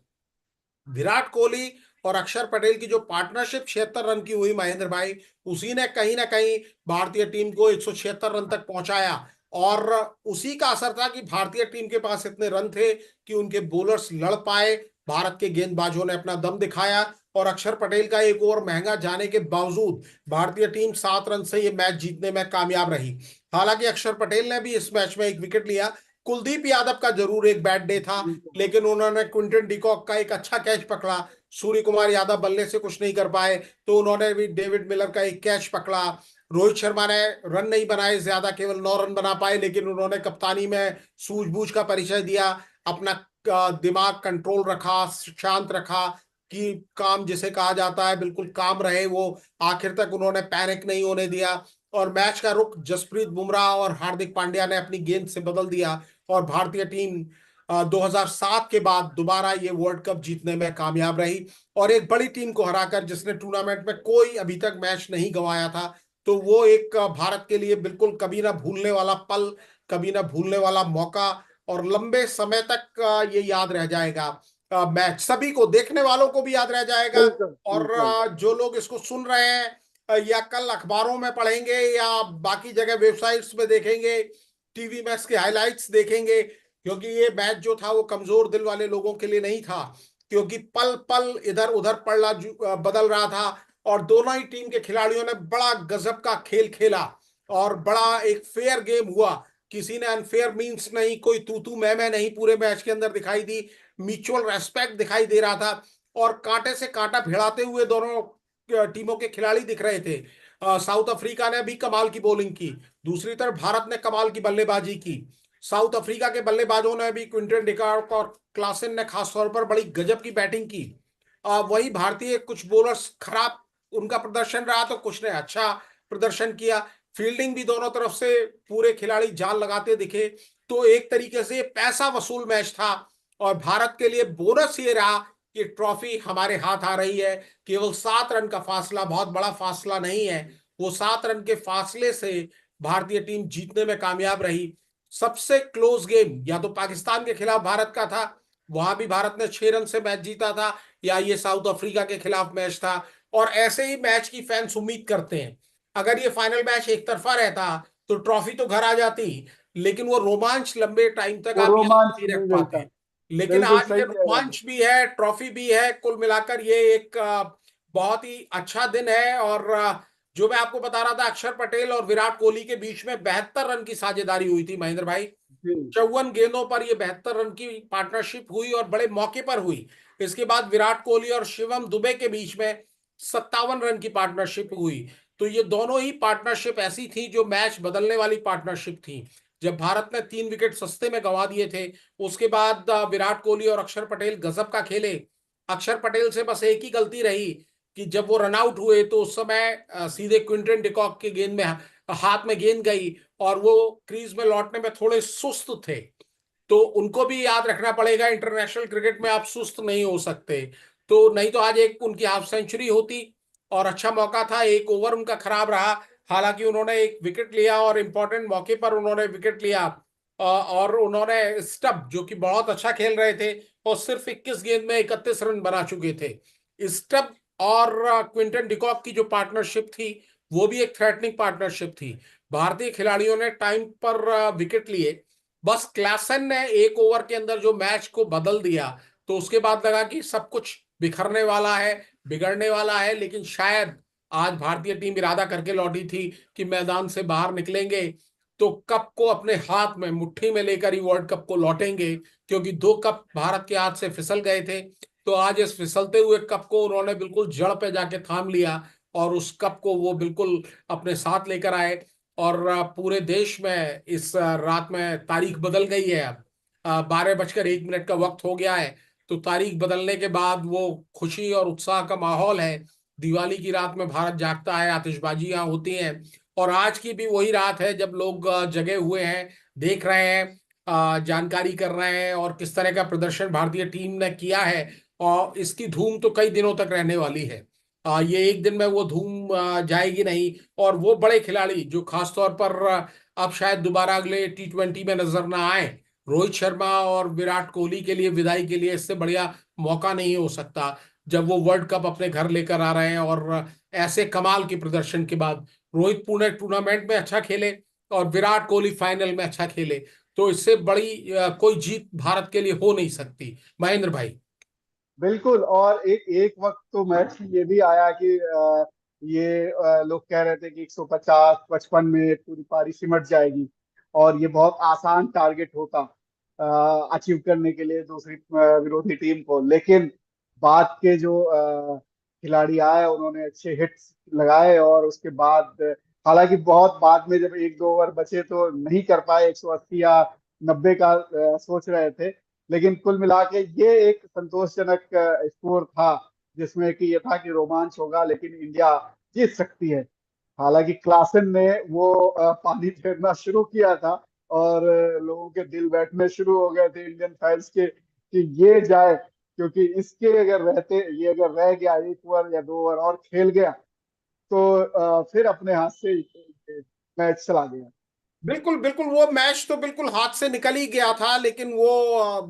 विराट कोहली और अक्षर पटेल की जो पार्टनरशिप 76 रन की हुई महेंद्र भाई, उसी ने कहीं ना कहीं भारतीय टीम को 176 रन तक पहुंचाया। और उसी का असर था कि भारतीय टीम के पास इतने रन थे कि उनके बॉलर्स लड़ पाए, भारत के गेंदबाजों ने अपना दम दिखाया। और अक्षर पटेल का एक ओवर महंगा जाने के बावजूद भारतीय टीम 7 रन से ये मैच जीतने में कामयाब रही। हालांकि अक्षर पटेल ने भी इस मैच में एक विकेट लिया। कुलदीप यादव का जरूर एक बैड डे था, बिल्कुल। लेकिन उन्होंने क्विंटन डिकॉक का एक अच्छा कैच पकड़ा। सूर्य कुमार यादव बल्ले से कुछ नहीं कर पाए, तो उन्होंने भी डेविड मिलर का एक कैच पकड़ा। रोहित शर्मा ने रन नहीं बनाए ज्यादा, केवल 9 रन बना पाए, लेकिन उन्होंने कप्तानी में सूझबूझ का परिचय दिया, अपना दिमाग कंट्रोल रखा, शांत रखा, कि काम जिसे कहा जाता है बिल्कुल काम रहे वो। आखिर तक उन्होंने पैनिक नहीं होने दिया। और मैच का रुख जसप्रीत बुमराह और हार्दिक पांड्या ने अपनी गेंद से बदल दिया। और भारतीय टीम 2007 के बाद दोबारा ये वर्ल्ड कप जीतने में कामयाब रही, और एक बड़ी टीम को हराकर, जिसने टूर्नामेंट में कोई अभी तक मैच नहीं गंवाया था। तो वो एक भारत के लिए बिल्कुल कभी ना भूलने वाला पल, कभी ना भूलने वाला मौका, और लंबे समय तक ये याद रह जाएगा। मैच सभी को, देखने वालों को भी याद रह जाएगा। बिल्कुल और बिल्कुल जो लोग इसको सुन रहे हैं, या कल अखबारों में पढ़ेंगे या बाकी जगह वेबसाइट्स में देखेंगे, टीवी मैच के हाइलाइट्स देखेंगे, क्योंकि ये मैच जो था वो कमजोर दिल वाले लोगों के लिए नहीं था। क्योंकि पल पल इधर उधर पड़ला बदल रहा था, और दोनों ही टीम के खिलाड़ियों ने बड़ा गजब का खेल खेला, और बड़ा एक फेयर गेम हुआ। किसी ने अनफेयर मींस नहीं, कोई तू तू मैं नहीं पूरे मैच के अंदर दिखाई दी। म्यूचुअल रेस्पेक्ट दिखाई दे रहा था, और कांटे से कांटा भिड़ाते हुए दोनों टीमों के खिलाड़ी दिख रहे थे। साउथ अफ्रीका ने भी कमाल की बॉलिंग की, दूसरी तरफ भारत ने कमाल की बल्लेबाजी की। साउथ अफ्रीका के बल्लेबाजों ने भी, क्विंटन डिकॉक और क्लासन ने खासतौर पर बड़ी गजब की बैटिंग की। वही भारतीय कुछ बॉलर्स खराब उनका प्रदर्शन रहा, तो कुछ ने अच्छा प्रदर्शन किया। फील्डिंग भी दोनों तरफ से पूरे खिलाड़ी जान लगाते दिखे। तो एक तरीके से पैसा वसूल मैच था, और भारत के लिए बोनस ये रहा कि ट्रॉफी हमारे हाथ आ रही है। केवल 7 रन का फासला बहुत बड़ा फासला नहीं है, वो 7 रन के फासले से भारतीय टीम जीतने में कामयाब रही। सबसे क्लोज गेम या तो पाकिस्तान के खिलाफ भारत का था, वहां भी भारत ने 6 रन से मैच जीता था, या ये साउथ अफ्रीका के खिलाफ मैच था। और ऐसे ही मैच की फैंस उम्मीद करते हैं, अगर ये फाइनल मैच एक तरफा रहता तो ट्रॉफी तो घर आ जाती, लेकिन वो रोमांच लंबे टाइम तक वो आप याद रोमांच नहीं रख नहीं मिलता। पाते। लेकिन बिल्कुल आज सही ये कह रहे हैं। रोमांच भी है, ट्रॉफी भी है, कुल मिलाकर ये एक बहुत ही अच्छा दिन है। और जो मैं आपको बता रहा था, अक्षर पटेल और विराट कोहली के बीच में 72 रन की साझेदारी हुई थी महेंद्र भाई। जी 54 गेंदों पर ये 72 रन की पार्टनरशिप हुई, और बड़े मौके पर हुई। इसके बाद विराट कोहली और शिवम दुबे के बीच में 57 रन की पार्टनरशिप हुई। तो ये दोनों ही पार्टनरशिप ऐसी थी जो मैच बदलने वाली पार्टनरशिप थी। जब भारत ने 3 विकेट सस्ते में गंवा दिए थे, उसके बाद विराट कोहली और अक्षर पटेल गजब का खेले। अक्षर पटेल से बस एक ही गलती रही कि जब वो रन आउट हुए तो उस समय सीधे क्विंटन डिकॉक के गेंद में हाथ में गेंद गई और वो क्रीज में लौटने में थोड़े सुस्त थे। तो उनको भी याद रखना पड़ेगा, इंटरनेशनल क्रिकेट में आप सुस्त नहीं हो सकते। तो नहीं तो आज एक उनकी हाफ सेंचुरी होती और अच्छा मौका था। एक ओवर उनका खराब रहा, हालांकि उन्होंने एक विकेट लिया और इंपॉर्टेंट मौके पर उन्होंने विकेट लिया। और उन्होंने स्टब, जो कि बहुत अच्छा खेल रहे थे और सिर्फ 21 गेंद में 31 रन बना चुके थे, स्टब और क्विंटन डिकॉक की जो पार्टनरशिप थी वो भी एक थ्रेटनिंग पार्टनरशिप थी। भारतीय खिलाड़ियों ने टाइम पर विकेट लिए। बस क्लासन ने एक ओवर के अंदर जो मैच को बदल दिया, तो उसके बाद लगा कि सब कुछ बिखरने वाला है, बिगड़ने वाला है। लेकिन शायद आज भारतीय टीम इरादा करके लौटी थी कि मैदान से बाहर निकलेंगे तो कप को अपने हाथ में मुट्ठी में लेकर ही वर्ल्ड कप को लौटेंगे, क्योंकि 2 कप भारत के हाथ से फिसल गए थे। तो आज इस फिसलते हुए कप को उन्होंने बिल्कुल जड़ पे जाके थाम लिया और उस कप को वो बिल्कुल अपने साथ लेकर आए। और पूरे देश में इस रात में तारीख बदल गई है। अब 12 बजकर 1 मिनट का वक्त हो गया है। तो तारीख बदलने के बाद वो खुशी और उत्साह का माहौल है। दिवाली की रात में भारत जागता है, आतिशबाजियां होती हैं। और आज की भी वही रात है जब लोग जगे हुए हैं, देख रहे हैं, जानकारी कर रहे हैं और किस तरह का प्रदर्शन भारतीय टीम ने किया है। और इसकी धूम तो कई दिनों तक रहने वाली है। ये एक दिन में वो धूम जाएगी नहीं। और वो बड़े खिलाड़ी जो खासतौर पर अब शायद दोबारा अगले T20 में नजर ना आए, रोहित शर्मा और विराट कोहली के लिए विदाई के लिए इससे बढ़िया मौका नहीं हो सकता, जब वो वर्ल्ड कप अपने घर लेकर आ रहे हैं। और ऐसे कमाल के प्रदर्शन के बाद रोहित पूरे टूर्नामेंट में अच्छा खेले और विराट कोहली फाइनल में अच्छा खेले, तो इससे बड़ी कोई जीत भारत के लिए हो नहीं सकती, महेंद्र भाई। बिल्कुल। और एक एक वक्त तो मैच में ये भी आया कि ये लोग कह रहे थे कि 150 55 में पूरी पारी सिमट जाएगी और ये बहुत आसान टारगेट होता अचीव करने के लिए दूसरी विरोधी टीम को। लेकिन बाद के जो खिलाड़ी आए उन्होंने अच्छे हिट्स लगाए और उसके बाद हालांकि बहुत बाद में जब 1 2 ओवर बचे तो नहीं कर पाए, 180 या 90 का सोच रहे थे। लेकिन कुल मिला के ये एक संतोषजनक स्कोर था, जिसमें कि ये था कि रोमांच होगा लेकिन इंडिया जीत सकती है। हालांकि क्लासन ने वो पानी फेरना शुरू किया था और लोगों के दिल बैठने शुरू हो गए थे इंडियन फैंस के कि ये जाए, क्योंकि इसके अगर रहते, ये अगर रह गया 1 ओवर या 2 ओवर और खेल गया तो फिर अपने हाथ से मैच चला गया। बिल्कुल बिल्कुल, वो मैच तो बिल्कुल हाथ से निकल ही गया था। लेकिन वो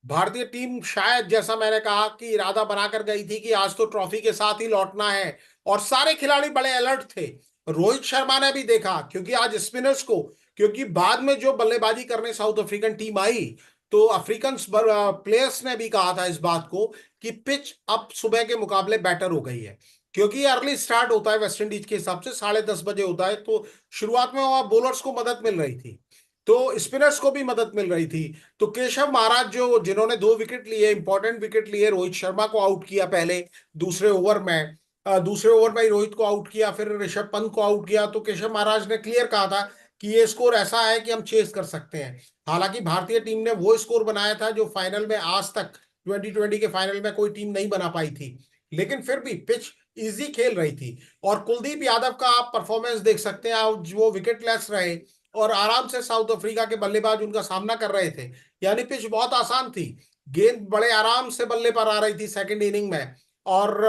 भारतीय टीम शायद, जैसा मैंने कहा, कि इरादा बनाकर गई थी कि आज तो ट्रॉफी के साथ ही लौटना है। और सारे खिलाड़ी बड़े अलर्ट थे। रोहित शर्मा ने भी देखा, क्योंकि आज स्पिनर्स को, क्योंकि बाद में जो बल्लेबाजी करने साउथ अफ्रीकन टीम आई, तो अफ्रीकन प्लेयर्स ने भी कहा था इस बात को कि पिच अब सुबह के मुकाबले बेटर हो गई है। क्योंकि अर्ली स्टार्ट होता है वेस्ट इंडीज के हिसाब से 10:30 बजे होता है, तो शुरुआत में वहां बॉलर्स को मदद मिल रही थी, तो स्पिनर्स को भी मदद मिल रही थी। तो केशव महाराज, जो जिन्होंने 2 विकेट लिए, इंपॉर्टेंट विकेट लिए, रोहित शर्मा को आउट किया पहले दूसरे ओवर में, दूसरे ओवर में ही रोहित को आउट किया, फिर ऋषभ पंत को आउट किया। तो केशव महाराज ने क्लियर कहा था कि ये स्कोर ऐसा है कि हम चेस कर सकते हैं। हालांकि भारतीय टीम ने वो स्कोर बनाया था जो फाइनल में आज तक 2020 के फाइनल में कोई टीम नहीं बना पाई थी। लेकिन फिर भी पिच इजी खेल रही थी। और कुलदीप यादव का आप परफॉर्मेंस देख सकते हैं, वो विकेट लेस रहे और आराम से साउथ अफ्रीका के बल्लेबाज उनका सामना कर रहे थे। यानी पिच बहुत आसान थी, गेंद बड़े आराम से बल्ले पर आ रही थी सेकंड इनिंग में। और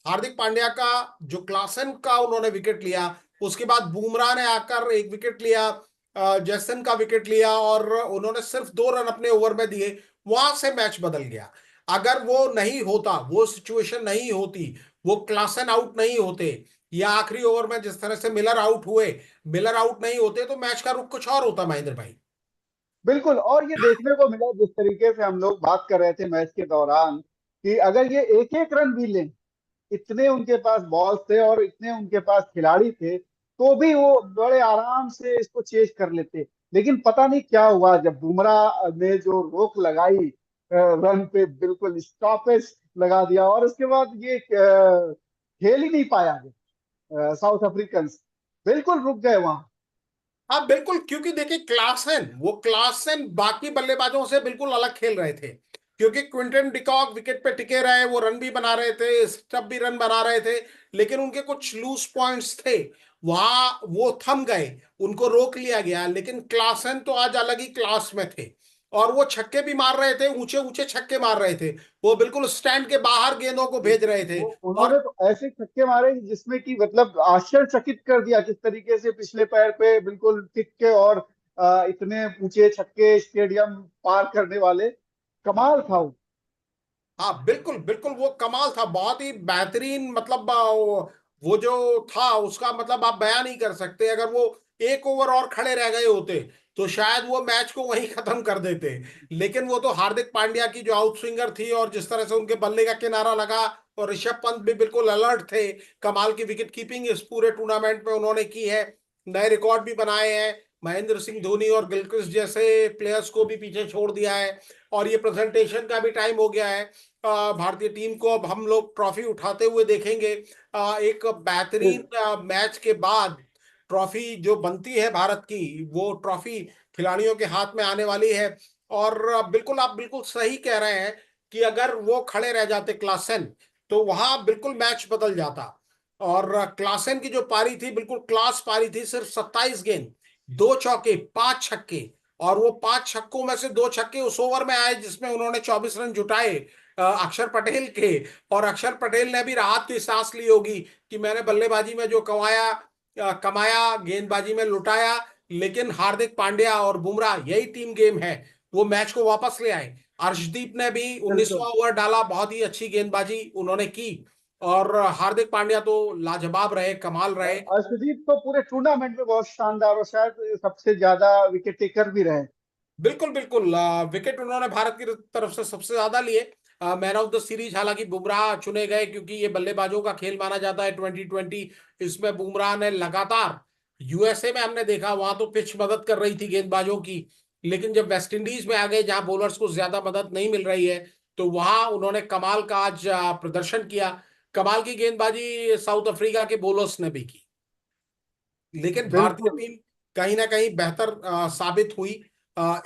हार्दिक पांड्या का जो क्लासन का उन्होंने विकेट लिया, उसके बाद बुमराह ने आकर एक विकेट लिया, जैसन का विकेट लिया और उन्होंने सिर्फ 2 रन अपने ओवर में दिए, वहां से मैच बदल गया। अगर वो नहीं होता, वो सिचुएशन नहीं होती, वो क्लासन आउट नहीं होते, या आखिरी ओवर में जिस तरह से मिलर आउट हुए, मिलर आउट नहीं होते, तो मैच का रुख कुछ और होता, महेंद्र भाई। बिल्कुल। और ये देखने को मिला जिस तरीके से हम लोग बात कर रहे थे मैच के दौरान कि अगर ये एक एक रन भी लें, इतने उनके पास बॉल थे और इतने उनके पास खिलाड़ी थे, तो भी वो बड़े आराम से इसको चेज कर लेते। लेकिन पता नहीं क्या हुआ जब बुमराह ने जो रोक लगाई, रन पे बिल्कुल स्टॉपेज लगा दिया और उसके बाद ये खेल ही नहीं पाया साउथ अफ्रीकन, बिल्कुल रुक गए वहां। हाँ बिल्कुल, क्योंकि देखिए क्लासन, वो क्लासन बाकी बल्लेबाजों से बिल्कुल अलग खेल रहे थे, क्योंकि क्विंटन डिकॉक विकेट पे टिके रहे, वो रन भी बना रहे थे, स्टम्प भी रन बना रहे थे, लेकिन उनके कुछ लूज पॉइंट्स थे, वहां वो थम गए, उनको रोक लिया गया। लेकिन क्लासन तो आज अलग ही क्लास में थे, और वो छक्के भी मार रहे थे, ऊंचे ऊंचे छक्के मार रहे थे, वो बिल्कुल स्टैंड के बाहर गेंदों को भेज रहे थे। वो और उन्होंने तो ऐसे छक्के मारे जिसमें कि मतलब आश्चर्यचकित कर दिया, किस तरीके से पिछले पैर पे बिल्कुल टिक के और इतने ऊंचे छक्के स्टेडियम पार करने वाले, कमाल था वो। हाँ बिल्कुल बिल्कुल, वो कमाल था, बहुत ही बेहतरीन, मतलब वो जो था उसका मतलब आप बयान नहीं कर सकते। अगर वो एक ओवर और खड़े रह गए होते तो शायद वो मैच को वहीं खत्म कर देते, लेकिन वो तो हार्दिक पांड्या की जो आउट स्विंगर थी, और जिस तरह से उनके बल्ले का किनारा लगा, और ऋषभ पंत भी बिल्कुल अलर्ट थे, कमाल की विकेट कीपिंग इस पूरे टूर्नामेंट में उन्होंने की है, नए रिकॉर्ड भी बनाए हैं, महेंद्र सिंह धोनी और गिलक्रिस्ट जैसे प्लेयर्स को भी पीछे छोड़ दिया है। और ये प्रेजेंटेशन का भी टाइम हो गया है, भारतीय टीम को अब हम लोग ट्रॉफी उठाते हुए देखेंगे। एक बेहतरीन मैच के बाद ट्रॉफी जो बनती है भारत की, वो ट्रॉफी खिलाड़ियों के हाथ में आने वाली है। और बिल्कुल आप बिल्कुल सही कह रहे हैं कि अगर वो खड़े रह जाते क्लासन, तो वहां बिल्कुल मैच बदल जाता। और क्लासन की जो पारी थी बिल्कुल क्लास पारी थी, सिर्फ 27 गेंद, 2 चौके 5 छक्के, और वो 5 छक्कों में से 2 छक्के उस ओवर में आए जिसमें उन्होंने 24 रन जुटाए अक्षर पटेल के। और अक्षर पटेल ने भी राहत की सांस ली होगी कि मैंने बल्लेबाजी में जो कमाया कमाया, गेंदबाजी में लुटाया। लेकिन हार्दिक पांड्या और बुमराह, यही टीम गेम है, वो मैच को वापस ले आए। अर्शदीप ने भी बिल्कुल। 19वां ओवर डाला, बहुत ही अच्छी गेंदबाजी उन्होंने की। और हार्दिक पांड्या तो लाजवाब रहे, कमाल रहे। अर्शदीप तो पूरे टूर्नामेंट में बहुत शानदार और शायद सबसे ज्यादा विकेट टेकर भी रहे। बिल्कुल बिल्कुल, विकेट उन्होंने भारत की तरफ से सबसे ज्यादा लिए। मैन ऑफ द सीरीज हालांकि बुमराह चुने गए, क्योंकि ये बल्लेबाजों का खेल माना जाता है 2020, इसमें बुमराह ने लगातार, यूएसए में हमने देखा वहां तो पिच मदद कर रही थी गेंदबाजों की, लेकिन जब वेस्ट इंडीज में आ गए जहां बॉलर्स को ज्यादा मदद नहीं मिल रही है, तो वहां उन्होंने कमाल का आज प्रदर्शन किया। कमाल की गेंदबाजी साउथ अफ्रीका के बॉलर्स ने भी की, लेकिन भारतीय बिल्कुल टीम कहीं ना कहीं बेहतर साबित हुई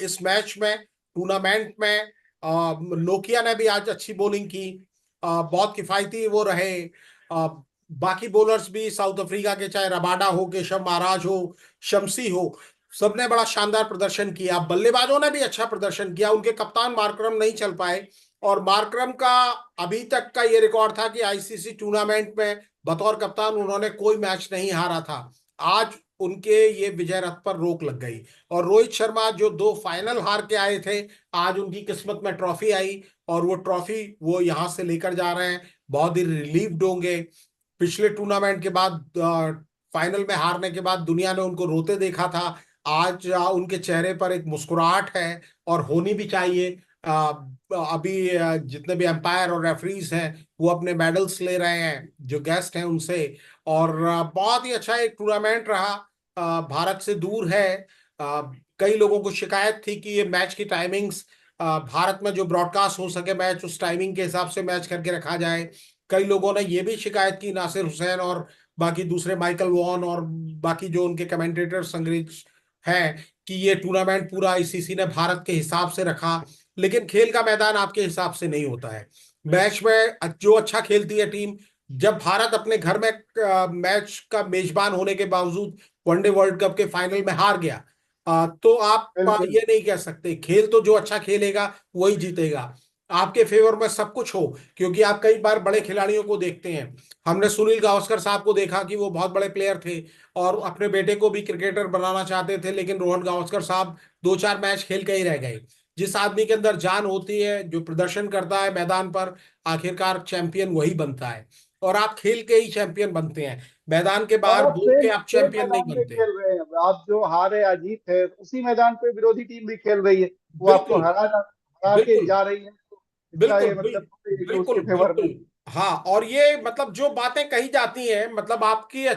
इस मैच में, टूर्नामेंट में। नोकिया ने भी आज अच्छी बॉलिंग की, बहुत किफायती वो रहे। अ, बाकी बॉलर्स भी साउथ अफ्रीका के, चाहे रबाडा हो, केशव महाराज हो, शमसी हो, सबने बड़ा शानदार प्रदर्शन किया। बल्लेबाजों ने भी अच्छा प्रदर्शन किया, उनके कप्तान मार्करम नहीं चल पाए, और मार्करम का अभी तक का ये रिकॉर्ड था कि आईसीसी टूर्नामेंट में बतौर कप्तान उन्होंने कोई मैच नहीं हारा था। आज उनके ये विजय रथ पर रोक लग गई। और रोहित शर्मा जो 2 फाइनल हार के आए थे, आज उनकी किस्मत में ट्रॉफी आई, और वो ट्रॉफी वो यहां से लेकर जा रहे हैं, बहुत ही रिलीव्ड होंगे। पिछले टूर्नामेंट के बाद, फाइनल में हारने के बाद दुनिया ने उनको रोते देखा था, आज उनके चेहरे पर एक मुस्कुराहट है, और होनी भी चाहिए। अभी जितने भी एम्पायर और रेफरीज हैं वो अपने मेडल्स ले रहे हैं जो गेस्ट हैं उनसे। और बहुत ही अच्छा एक टूर्नामेंट रहा। भारत से दूर है। अ, कई लोगों को शिकायत थी कि ये मैच की टाइमिंग्स, भारत में जो ब्रॉडकास्ट हो सके मैच, उस टाइमिंग के हिसाब से मैच करके रखा जाए। कई लोगों ने ये भी शिकायत की, नासिर हुसैन और बाकी दूसरे, माइकल वॉन और बाकी जो उनके कमेंटेटर संग्रह हैं, कि ये टूर्नामेंट पूरा आईसीसी ने भारत के हिसाब से रखा। लेकिन खेल का मैदान आपके हिसाब से नहीं होता है। मैच में जो अच्छा खेलती है टीम, जब भारत अपने घर में मैच का मेजबान होने के बावजूद वनडे वर्ल्ड कप के फाइनल में हार गया, तो आप बिल्कुल। ये नहीं कह सकते। खेल तो जो अच्छा खेलेगा वही जीतेगा, आपके फेवर में सब कुछ हो। क्योंकि आप कई बार बड़े खिलाड़ियों को देखते हैं, हमने सुनील गावस्कर साहब को देखा कि वो बहुत बड़े प्लेयर थे, और अपने बेटे को भी क्रिकेटर बनाना चाहते थे, लेकिन रोहन गावस्कर साहब 2-4 मैच खेल के ही रह गए। जिस आदमी के अंदर जान होती है, जो प्रदर्शन करता है मैदान पर, आखिरकार चैंपियन वही बनता है। और आप खेल के ही चैंपियन बनते हैं, मैदान के और बाहर आप बोल के सेम आप सेम चैंपियन नहीं मैदान में बनते। खेल रहे हैं, आप जो हारे या जीत है उसी मैदान पे विरोधी टीम भी खेल रही है, वो आपको बिल्कुल हरा के बिल्कुल जा रही है, तो इसका बिल्कुल ये मतलब है कि बिल्कुल उसके फेवर में। बिल्कुल। हाँ, और ये मतलब जो बातें कही जाती हैं, मतलब आपके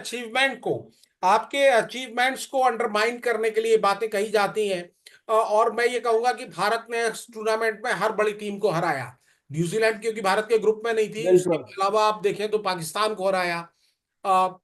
अचीवमेंट्स को अंडरमाइन करने के लिए बातें कही जाती हैं। और मैं ये कहूंगा कि भारत ने इस टूर्नामेंट में हर बड़ी टीम को हराया। न्यूजीलैंड क्योंकि भारत के ग्रुप में नहीं थी, उसके बिल्कुल। अलावा आप देखें तो पाकिस्तान को हराया, अ,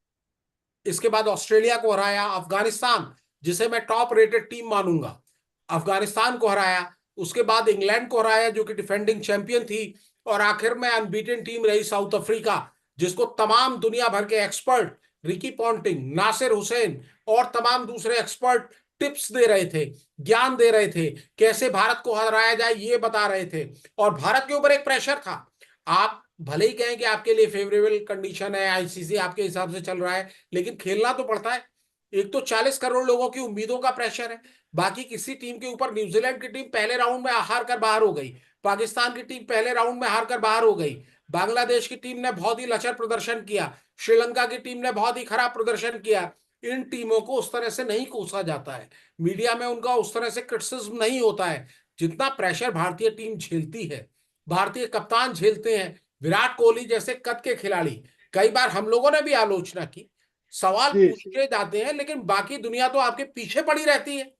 इसके बाद ऑस्ट्रेलिया को हराया, अफगानिस्तान जिसे मैं टॉप रेटेड टीम मानूंगा, अफगानिस्तान को हराया, उसके बाद इंग्लैंड को हराया जो कि डिफेंडिंग चैंपियन थी, और आखिर में अनबीटेन टीम रही साउथ अफ्रीका, जिसको तमाम दुनिया भर के expert, Ricky Ponting, Nasser Hussain और तमाम दूसरे एक्सपर्ट टिप्स दे रहे थे, ज्ञान दे रहे थे, कैसे भारत को हराया जाए ये बता रहे थे। और भारत के ऊपर एक प्रेशर था। आप भले ही कहें कि आपके लिए फेवरेबल कंडीशन है, आईसीसी आपके हिसाब से चल रहा है, लेकिन खेलना तो पड़ता है। एक तो 40 करोड़ लोगों की उम्मीदों का प्रेशर है, बाकी किसी टीम के ऊपर। न्यूजीलैंड की टीम पहले राउंड में हार कर बाहर हो गई, पाकिस्तान की टीम पहले राउंड में हार कर बाहर हो गई, बांग्लादेश की टीम ने बहुत ही लचर प्रदर्शन किया, श्रीलंका की टीम ने बहुत ही खराब प्रदर्शन किया। इन टीमों को उस तरह से नहीं कोसा जाता है, मीडिया में उनका उस तरह से क्रिटिसिज्म नहीं होता है जितना प्रेशर भारतीय टीम झेलती है, भारतीय कप्तान झेलते हैं, विराट कोहली जैसे कद के खिलाड़ी। कई बार हम लोगों ने भी आलोचना की, सवाल जी। पूछे जाते हैं, लेकिन बाकी दुनिया तो आपके पीछे पड़ी रहती है।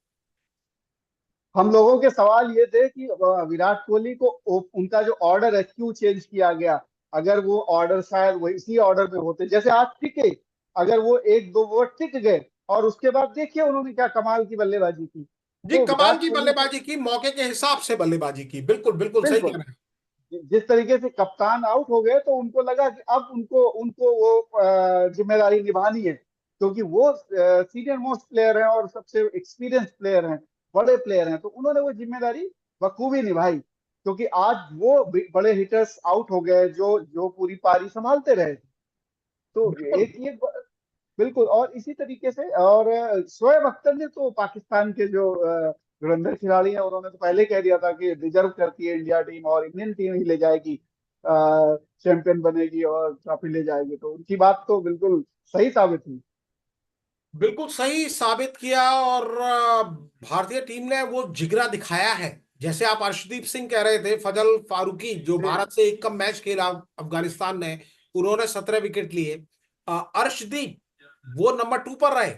हम लोगों के सवाल ये थे कि विराट कोहली को उनका जो ऑर्डर है क्यों चेंज किया गया। अगर वो ऑर्डर शायद वो इसी ऑर्डर में होते जैसे आज टिके, अगर वो एक दो ओवर टिक गए, और उसके बाद देखिए उन्होंने क्या कमाल की बल्लेबाजी की। जी, तो कमाल विराट की कोहली को बल्लेबाजी की, मौके के हिसाब से बल्लेबाजी की, बिल्कुल बिल्कुल सही बिल्कुल, कह रहे हैं। जिस तरीके से कप्तान आउट हो गए तो उनको लगा कि अब उनको उनको वो जिम्मेदारी निभानी है, क्योंकि वो सीनियर मोस्ट प्लेयर हैं और सबसे एक्सपीरियंस प्लेयर हैं, बड़े प्लेयर हैं, तो उन्होंने वो जिम्मेदारी बखूबी निभाई, क्योंकि आज वो बड़े हिटर्स आउट हो गए जो जो पूरी पारी संभालते रहे। तो बिल्कुल एक ये बिल्कुल। और इसी तरीके से और शोएब अख्तर ने तो पाकिस्तान के जो धुरंधर खिलाड़ी हैं उन्होंने तो पहले कह दिया था कि डिजर्व करती है इंडिया टीम और इंडियन टीम ही ले जाएगी, चैंपियन बनेगी और ट्रॉफी ले जाएगी। तो उनकी बात तो बिल्कुल सही साबित हुई। बिल्कुल सही साबित किया, और भारतीय टीम ने वो जिगरा दिखाया है। जैसे आप अर्शदीप सिंह कह रहे थे, फजल फारूकी जो जी। भारत से एक कम मैच खेला अफगानिस्तान ने, उन्होंने 17 विकेट लिए। अर्शदीप वो नंबर 2 पर रहे,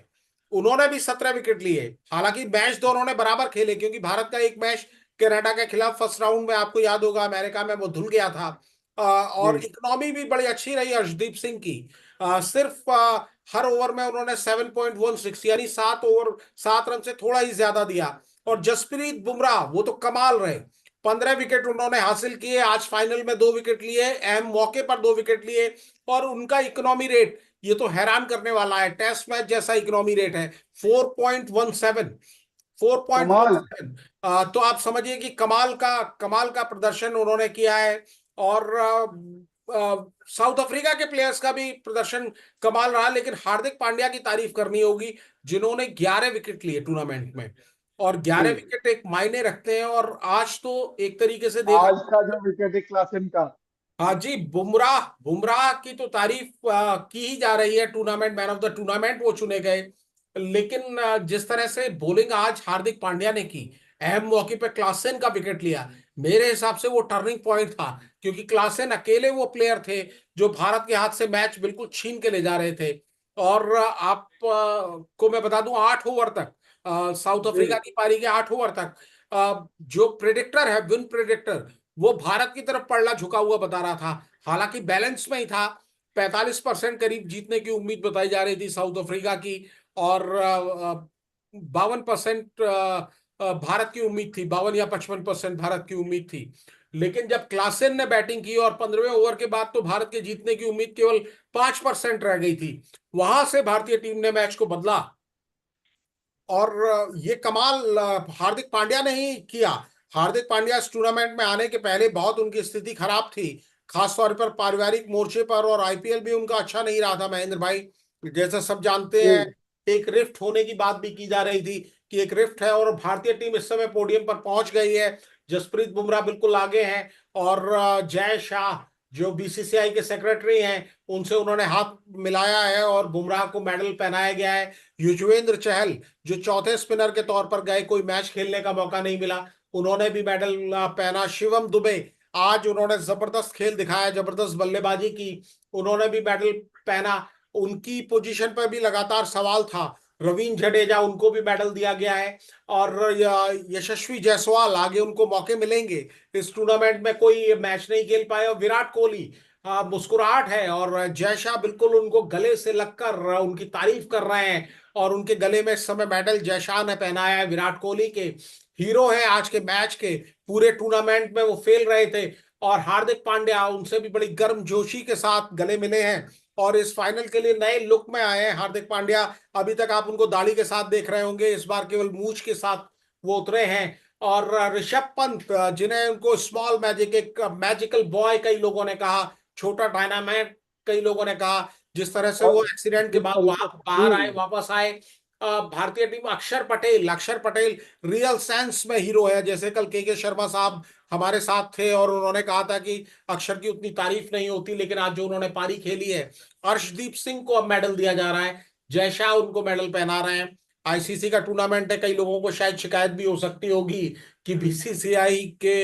उन्होंने भी 17 विकेट लिए। हालांकि मैच दोनों ने बराबर खेले, क्योंकि भारत का एक मैच कनाडा के खिलाफ फर्स्ट राउंड में आपको याद होगा अमेरिका में वो धुल गया था। और जी। इकोनॉमी भी बड़ी अच्छी रही अर्शदीप सिंह की। सिर्फ हर ओवर में उन्होंने 7.16 यानी 7 ओवर 7 रन से थोड़ा ही ज्यादा दिया। और जसप्रीत बुमराह वो तो कमाल रहे, 15 विकेट उन्होंने हासिल किए, आज फाइनल में 2 विकेट लिए, अहम मौके पर 2 विकेट लिए। और उनका इकोनॉमी रेट ये तो हैरान करने वाला है, टेस्ट मैच जैसा इकोनॉमी रेट है, 4.17, फोर पॉइंट वन कमाल। सेवन तो आप समझिए कि कमाल का प्रदर्शन उन्होंने किया है। और साउथ अफ्रीका के प्लेयर्स का भी प्रदर्शन कमाल रहा, लेकिन हार्दिक पांड्या की तारीफ करनी होगी, जिन्होंने 11 विकेट लिए टूर्नामेंट में। और जी। 11 विकेट एक मायने रखते हैं, और आज तो एक तरीके से देखा। आज का जो विकेट है क्लासन का। हाँ जी, बुमराह बुमराह की तो तारीफ की ही जा रही है, tournament man of the tournament वो चुने गए। लेकिन जिस तरह से बॉलिंग आज हार्दिक पांड्या ने की, अहम मौके पे क्लासेन का विकेट लिया, मेरे हिसाब से वो टर्निंग पॉइंट था, क्योंकि क्लासेन अकेले वो प्लेयर थे जो भारत के हाथ से मैच बिल्कुल छीन के ले जा रहे थे। और आप को मैं बता दूं, 8 ओवर तक, साउथ जी। अफ्रीका की पारी के 8 ओवर तक, जो प्रेडिक्टर है, विन प्रेडिक्टर, वो भारत की तरफ पड़ना झुका हुआ बता रहा था। हालांकि बैलेंस में ही था, 45% करीब जीतने की उम्मीद बताई जा रही थी साउथ अफ्रीका की, और 52% भारत की उम्मीद थी, 52 या 55% भारत की उम्मीद थी। लेकिन जब क्लासेन ने बैटिंग की और 15वें ओवर के बाद तो भारत के जीतने की उम्मीद केवल 5% रह गई थी, वहां से भारतीय टीम ने मैच को बदला। और ये कमाल हार्दिक पांड्या ने ही किया। हार्दिक पांड्या इस टूर्नामेंट में आने के पहले बहुत उनकी स्थिति खराब थी, खासतौर पर पारिवारिक मोर्चे पर, और आईपीएल भी उनका अच्छा नहीं रहा था महेंद्र भाई, जैसा सब जानते हैं। जी। एक रिफ्ट होने की बात भी की जा रही थी कि एक रिफ्ट है, और भारतीय टीम इस समय पोडियम पर पहुंच गई है, जसप्रीत बुमराह बिल्कुल आगे हैं, और जय शाह जो बीसीसीआई के सेक्रेटरी हैं, उनसे उन्होंने हाथ मिलाया है और बुमराह को मेडल पहनाया गया है। युजवेंद्र चहल जो चौथे स्पिनर के तौर पर गए, कोई मैच खेलने का मौका नहीं मिला, उन्होंने भी मेडल पहना। शिवम दुबे आज उन्होंने जबरदस्त खेल दिखाया, जबरदस्त बल्लेबाजी की, उन्होंने भी मेडल पहना। उनकी पोजीशन पर भी लगातार सवाल था, रवीन जडेजा उनको भी मेडल दिया गया है। और यशस्वी जायसवाल आगे उनको मौके मिलेंगे। इस टूर्नामेंट में कोई मैच नहीं खेल पाए और विराट कोहली मुस्कुराहट है, और जय शाह बिल्कुल उनको गले से लगकर उनकी तारीफ कर रहे हैं। और उनके गले में इस समय मेडल जय शाह ने पहनाया है। विराट कोहली के हीरो हैं आज के मैच के। पूरे टूर्नामेंट में वो फेल रहे थे, और हार्दिक पांड्या उनसे भी बड़ी गर्मजोशी के साथ गले मिले हैं। और इस फाइनल के लिए नए लुक में आए हैं हार्दिक पांड्या। अभी तक आप उनको दाढ़ी के साथ देख रहे होंगे, इस बार केवल मूंछ के साथ वो उतरे हैं। और ऋषभ पंत, जिन्हें उनको स्मॉल मैजिक, एक मैजिकल बॉय कई लोगों ने कहा, छोटा डायनामाइट कई लोगों ने कहा, जिस तरह से वो और एक्सीडेंट के जिस बाद तरीके से बाहर आए, वापस आए। भारतीय टीम, अक्षर पटेल रियल सेंस में हीरो है। जैसे कल के शर्मा साहब हमारे साथ थे और उन्होंने कहा था कि अक्षर की उतनी तारीफ नहीं होती, लेकिन आज जो उन्होंने पारी खेली है। अर्शदीप सिंह को अब मेडल दिया जा रहा है, जय शाह उनको मेडल पहना रहे हैं। आईसीसी का टूर्नामेंट है, कई लोगों को शायद शिकायत भी हो सकती होगी कि बीसीसीआई के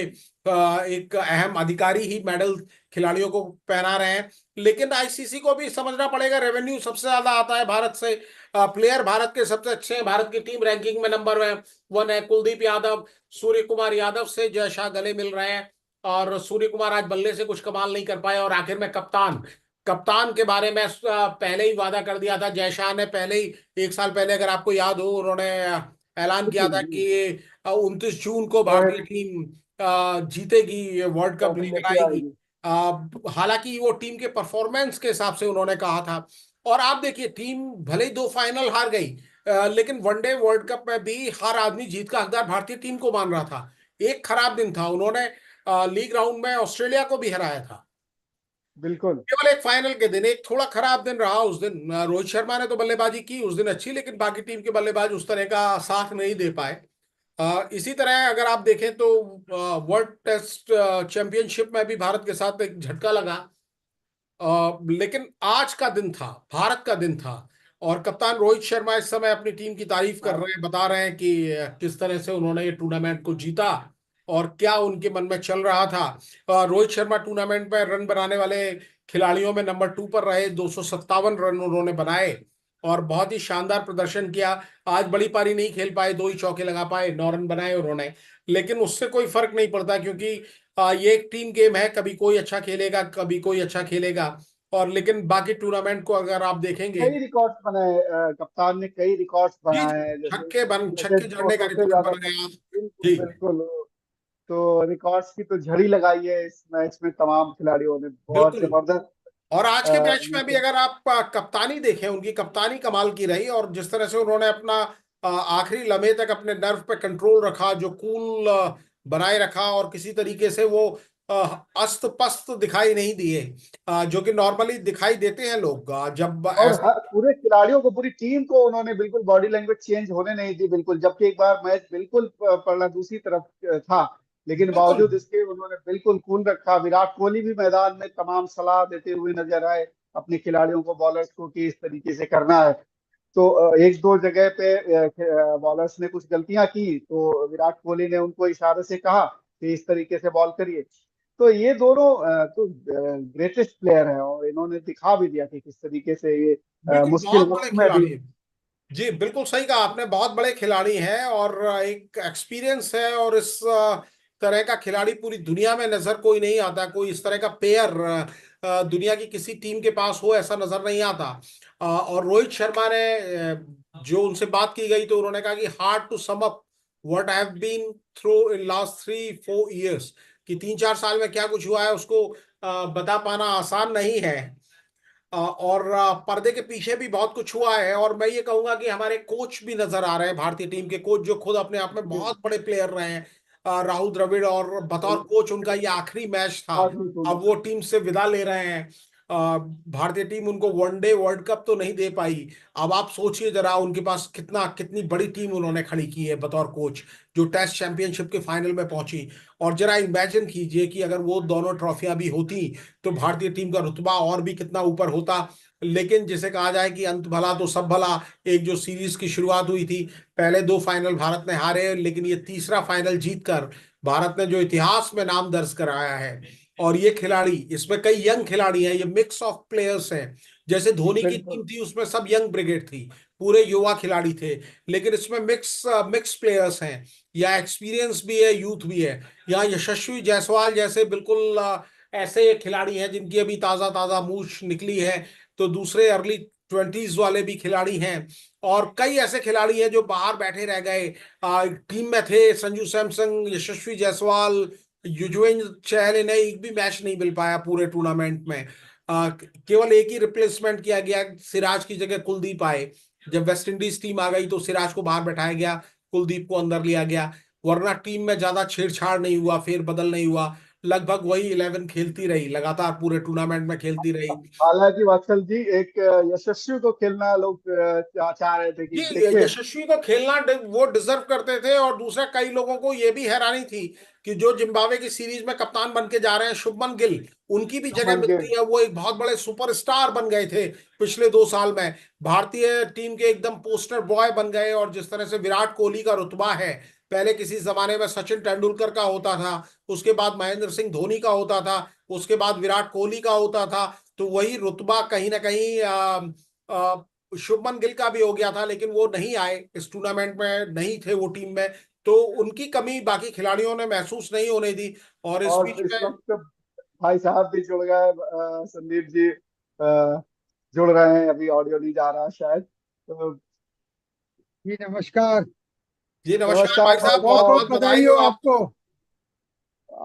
एक अहम अधिकारी ही मेडल खिलाड़ियों को पहना रहे हैं। लेकिन आईसीसी को भी समझना पड़ेगा, रेवेन्यू सबसे ज्यादा आता है भारत से। प्लेयर भारत के सबसे अच्छे हैं, भारत की टीम रैंकिंग में नंबर 1 है। कुलदीप यादव, सूर्य कुमार यादव से जय शाह गले मिल रहे हैं। और सूर्य कुमार आज बल्ले से कुछ कमाल नहीं कर पाए। और आखिर में कप्तान कप्तान के बारे में पहले ही वादा कर दिया था जय शाह ने, पहले ही 1 साल पहले, अगर आपको याद हो, उन्होंने ऐलान किया था बिल्कुल कि 29 जून को भारतीय रोहित टीम जीतेगी, वर्ल्ड कप ट्रॉफी लेकर लेके आएगी। आएगी। हालांकि वो टीम के परफॉर्मेंस के हिसाब से उन्होंने कहा था। और आप देखिए, टीम भले ही 2 फाइनल हार गई, लेकिन वनडे वर्ल्ड कप में भी हर आदमी जीत का हकदार भारतीय टीम को मान रहा था। एक खराब दिन था, उन्होंने लीग राउंड में ऑस्ट्रेलिया को भी हराया था। बिल्कुल। केवल एक फाइनल के दिन एक थोड़ा खराब दिन रहा उस दिन। रोहित शर्मा ने तो बल्लेबाजी की उस दिन अच्छी, लेकिन बाकी टीम के बल्लेबाज उस तरह का साथ नहीं दे पाए। इसी तरह अगर आप देखें तो वर्ल्ड टेस्ट चैंपियनशिप में भी भारत के साथ एक झटका लगा। लेकिन आज का दिन था, भारत का दिन था। और कप्तान रोहित शर्मा इस समय अपनी टीम की तारीफ कर हाँ, रहे हैं, बता रहे हैं कि किस तरह से उन्होंने ये टूर्नामेंट को जीता और क्या उनके मन में चल रहा था। रोहित शर्मा टूर्नामेंट में रन बनाने वाले खिलाड़ियों में नंबर 2 पर रहे, 257 रन उन्होंने बनाए और बहुत ही शानदार प्रदर्शन किया। आज बड़ी पारी नहीं खेल पाए, 2 ही चौके लगा पाए, 9 रन बनाए उन्होंने। लेकिन उससे कोई फर्क नहीं पड़ता, क्योंकि ये एक टीम गेम है, कभी कोई अच्छा खेलेगा, कभी कोई अच्छा खेलेगा। और लेकिन बाकी टूर्नामेंट को अगर आप देखेंगे, कई रिकॉर्ड्स बनाए, कप्तान ने कई रिकॉर्ड्स जी बनाए जी, हैं, जैसे जैसे छक्के दो जड़ने का सौ से रिकॉर्ड ज्यादा बन गया। बिल्कुल जी बिल्कुल। तो रिकॉर्ड्स की तो झड़ी लगाई है इस मैच में, तमाम खिलाड़ियों ने बहुत बिल्कुल। जबरदस्त और आज के मैच में भी इनिंग्स। अगर आप कप्तानी देखें, उनकी कप्तानी कमाल की रही। और जिस तरह से उन्होंने अपना आखिरी लम्हे तक अपने नर्व पे कंट्रोल रखा, जो कूल बनाए रखा, और किसी तरीके से वो अस्त पस्त दिखाई नहीं दिए, जो कि नॉर्मली दिखाई देते हैं लोग जब और ऐसा। पूरे खिलाड़ियों को, पूरी टीम को उन्होंने बिल्कुल बॉडी लैंग्वेज चेंज होने नहीं दी बिल्कुल, जबकि एक बार मैच बिल्कुल पड़ना दूसरी तरफ था, लेकिन बिल्कुल बावजूद इसके उन्होंने बिल्कुल कूल रखा। विराट कोहली भी मैदान में तमाम सलाह देते हुए नजर आए अपने खिलाड़ियों को, बॉलर्स को, कि इस तरीके से करना है। तो एक दो जगह पे बॉलर्स ने कुछ गलतियां की, तो विराट कोहली ने उनको इशारे से कहा कि इस तरीके से बॉल करिए। तो ये दोनों तो ग्रेटेस्ट प्लेयर हैं, और इन्होंने दिखा भी दिया कि किस तरीके से ये बिल्कुल, मुश्किल बहुत बड़े वक्त में भी। खिलाड़ी हैं। जी बिल्कुल सही कहा आपने, बहुत बड़े खिलाड़ी हैं और एक एक्सपीरियंस है। और इस तरह का खिलाड़ी पूरी दुनिया में नजर कोई नहीं आता, कोई इस तरह का पेयर दुनिया की किसी टीम के पास हो ऐसा नजर नहीं आता। और रोहित शर्मा ने जो उनसे बात की गई तो उन्होंने कहा कि hard to sum up what I have been through in last 3-4 years, कि 3-4 साल में क्या कुछ हुआ है उसको बता पाना आसान नहीं है। और पर्दे के पीछे भी बहुत कुछ हुआ है। और मैं ये कहूंगा कि हमारे कोच भी नजर आ रहे हैं, भारतीय टीम के कोच, जो खुद अपने आप में जी, बहुत बड़े प्लेयर रहे हैं, राहुल द्रविड़। और बतौर कोच उनका ये आखिरी मैच था, अब वो टीम से विदा ले रहे हैं। भारतीय टीम उनको वनडे वर्ल्ड कप तो नहीं दे पाई। अब आप सोचिए जरा, उनके पास कितनी बड़ी टीम उन्होंने खड़ी की है बतौर कोच, जो टेस्ट चैंपियनशिप के फाइनल में पहुंची। और जरा इमेजिन कीजिए कि अगर वो दोनों ट्रॉफियां भी होती तो भारतीय टीम का रुतबा और भी कितना ऊपर होता। लेकिन जिसे कहा जाए कि अंत भला तो सब भला, एक जो सीरीज की शुरुआत हुई थी, पहले 2 फाइनल भारत ने हारे, लेकिन ये तीसरा फाइनल जीतकर भारत ने जो इतिहास में नाम दर्ज कराया है। और ये खिलाड़ी, इसमें कई यंग खिलाड़ी हैं, ये मिक्स ऑफ प्लेयर्स हैं, जैसे धोनी की बिल्कुल। टीम थी उसमें सब यंग ब्रिगेड थी, पूरे युवा खिलाड़ी थे। लेकिन इसमें मिक्स मिक्स प्लेयर्स हैं, या एक्सपीरियंस भी है, यूथ भी है। यहाँ यशस्वी जायसवाल जैसे बिल्कुल ऐसे खिलाड़ी हैं जिनकी अभी ताजा ताजा मूछ निकली है। तो दूसरे अर्ली ट्वेंटीज वाले भी खिलाड़ी हैं, और कई ऐसे खिलाड़ी हैं जो बाहर बैठे रह गए। टीम में थे संजू सैमसन, यशस्वी जायसवाल, युजवेंद्र चहल, इन्हें एक भी मैच नहीं मिल पाया पूरे टूर्नामेंट में। केवल एक ही रिप्लेसमेंट किया गया, सिराज की जगह कुलदीप आए। जब वेस्ट इंडीज टीम आ गई तो सिराज को बाहर बैठाया गया, कुलदीप को अंदर लिया गया। वरना टीम में ज्यादा छेड़छाड़ नहीं हुआ, फेर बदल नहीं हुआ। लगभग वही 11 खेलती रही, लगातार पूरे टूर्नामेंट में खेलती रही। हालांकि वत्सल जी, एक यशस्वी को खेलना लोग चाह रहे थे कि जी, देखिए। यशस्वी को खेलना वो डिजर्व करते थे। और दूसरा, कई लोगों को ये भी हैरानी थी कि जो जिम्बाब्वे की सीरीज में कप्तान बन के जा रहे हैं शुभमन गिल, उनकी भी जगह शुभमन गिल। मिलती है। वो एक बहुत बड़े सुपरस्टार बन गए थे पिछले 2 साल में, भारतीय टीम के एकदम पोस्टर बॉय बन गए। और जिस तरह से विराट कोहली का रुतबा है, पहले किसी जमाने में सचिन तेंदुलकर का होता था, उसके बाद महेंद्र सिंह धोनी का होता था, उसके बाद विराट कोहली का होता था। तो वही रुतबा कहीं ना कहीं शुभमन गिल का भी हो गया था। लेकिन वो नहीं आए, इस टूर्नामेंट में नहीं थे वो टीम में। तो उनकी कमी बाकी खिलाड़ियों ने महसूस नहीं होने दी। और इस और बीच इस में वक्त भाई साहब भी जुड़ गए, संदीप जी जुड़ रहे हैं, अभी ऑडियो नहीं जा रहा शायद। तो जी नमस्कार। जी नमस्कार नमस्कार भाई भाई साहब, बहुत बहुत बहुत साहब। बहुत बधाई बधाई हो हो आप। आपको।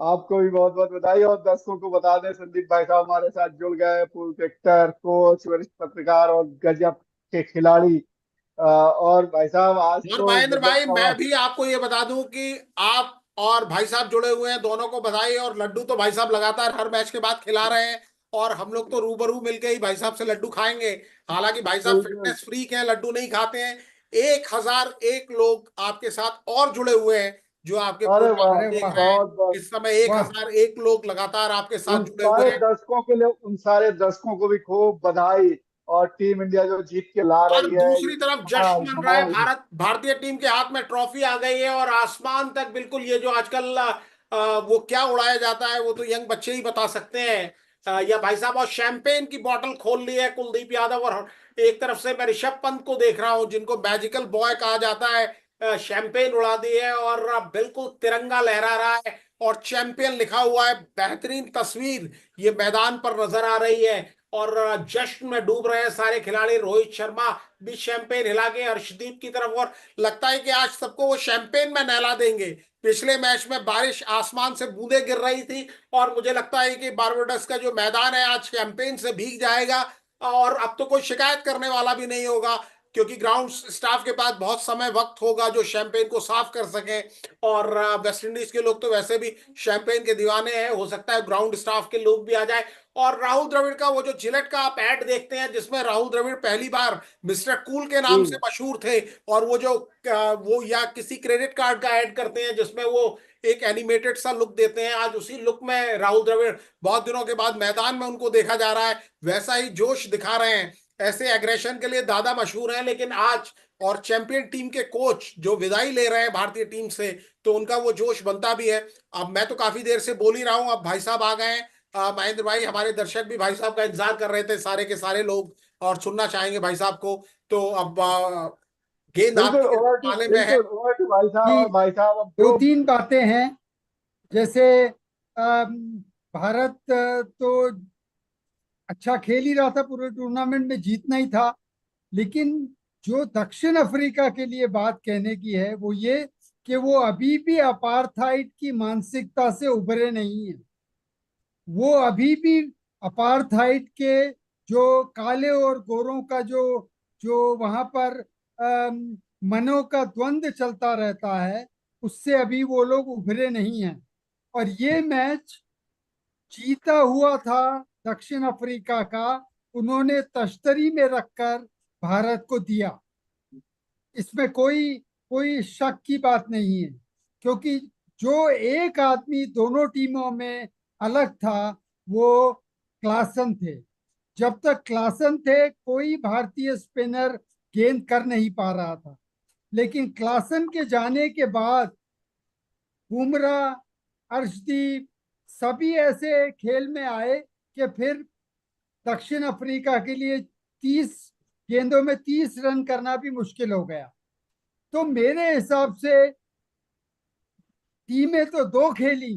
आपको भी बहुत बहुत बधाई। और दर्शकों को बता दें, संदीप भाई साहब हमारे साथ जुड़ गए, पूर्व क्रिकेटर, कोच, वरिष्ठ पत्रकार और गजब के खिलाड़ी। और भाई साहब आज और तो महेंद्र भाई, मतलब मैं भी आपको ये बता दूं कि आप और भाई साहब जुड़े हुए हैं, दोनों को बधाई। और लड्डू तो भाई साहब लगातार हर मैच के बाद खिला रहे हैं, और हम लोग तो रूबरू मिलके ही भाई साहब से लड्डू खाएंगे। हालांकि भाई साहब बिल्कुल। फिटनेस फ्रीक हैं, लड्डू नहीं खाते हैं। 1001 लोग आपके साथ और जुड़े हुए हैं जो आपके अरे प्रोग्राम वाह, अरे देख वाह रहे हैं। बहुत बहुत। इस समय एक वाह। हजार एक लोग लगातार आपके साथ उन जुड़े हुए सारे हैं। दर्शकों के लिए, उन सारे दर्शकों को भी खूब बधाई। और टीम इंडिया जो जीत के ला और रही है, ये दूसरी तरफ धमाल जश्न मन रहा है, धमाल। भारतीय टीम के हाथ में ट्रॉफी आ गई है, और आसमान तक बिल्कुल। ये जो आजकल वो क्या उड़ाया जाता है, वो तो यंग बच्चे ही बता सकते हैं। या भाई साहब, और शैंपेन की बोतल खोल ली है कुलदीप यादव। और एक तरफ से मैं ऋषभ पंत को देख रहा हूं, जिनको मैजिकल बॉय कहा जाता है। शैंपेन उड़ा दी है, और बिल्कुल तिरंगा लहरा रहा है, और चैंपियन लिखा हुआ है। बेहतरीन तस्वीर ये मैदान पर नजर आ रही है। और जश्न में डूब रहे हैं सारे खिलाड़ी। रोहित शर्मा भी शैंपेन हिला के हर्षदीप की तरफ, और लगता है कि आज सबको वो शैंपेन में नहला देंगे। पिछले मैच में बारिश, आसमान से बूंदें गिर रही थी, और मुझे लगता है कि बारबाडोस का जो मैदान है आज शैंपेन से भीग जाएगा। और अब तो कोई शिकायत करने वाला भी नहीं होगा, क्योंकि ग्राउंड स्टाफ के पास बहुत समय वक्त होगा जो शैंपेन को साफ कर सके। और वेस्ट इंडीज के लोग तो वैसे भी शैंपेन के दीवाने हैं, हो सकता है ग्राउंड स्टाफ के लोग भी आ जाए। और राहुल द्रविड़ का वो जो जिलेट का आप ऐड देखते हैं, जिसमें राहुल द्रविड़ पहली बार मिस्टर कूल के नाम से जी। मशहूर थे, और वो जो वो या किसी क्रेडिट कार्ड का ऐड करते हैं जिसमें वो एक एनिमेटेड सा लुक देते हैं, आज उसी लुक में राहुल द्रविड़ बहुत दिनों के बाद मैदान में उनको देखा जा रहा है। वैसा ही जोश दिखा रहे हैं। ऐसे एग्रेशन के लिए दादा मशहूर हैं, लेकिन आज और चैंपियन टीम के कोच जो विदाई ले रहे हैं भारतीय टीम से, तो उनका वो जोश बनता भी है। अब मैं तो काफी देर से बोल ही रहा हूं, अब भाई साहब आ गए हैं। महेंद्र भाई, हमारे दर्शक भी भाई साहब का इंतजार कर रहे थे, सारे के सारे लोग, और सुनना चाहेंगे भाई साहब को। तो अब गेंद बिल्कुल आपके ओवर टू, पाले में है। बिल्कुल ओवर टू भाई साहब। जी, और भाई साहब अब दो जो तीन बातें हैं। जैसे भारत तो अच्छा खेल ही रहा था, पूरे टूर्नामेंट में जीतना ही था। लेकिन जो दक्षिण अफ्रीका के लिए बात कहने की है वो ये कि वो अभी भी अपार्थाइड की मानसिकता से उभरे नहीं है। वो अभी भी अपार्थाइड के जो काले और गोरों का जो जो वहां पर मनों का द्वंद्व चलता रहता है, उससे अभी वो लोग उभरे नहीं हैं। और ये मैच जीता हुआ था दक्षिण अफ्रीका का, उन्होंने तश्तरी में रखकर भारत को दिया। इसमें कोई कोई शक की बात नहीं है, क्योंकि जो एक आदमी दोनों टीमों में अलग था वो क्लासन थे। जब तक क्लासन थे कोई भारतीय स्पिनर गेंद कर नहीं पा रहा था। लेकिन क्लासन के जाने के बाद बुमराह, अर्शदीप सभी ऐसे खेल में आए कि फिर दक्षिण अफ्रीका के लिए 30 गेंदों में 30 रन करना भी मुश्किल हो गया। तो मेरे हिसाब से टीमें तो दो खेली,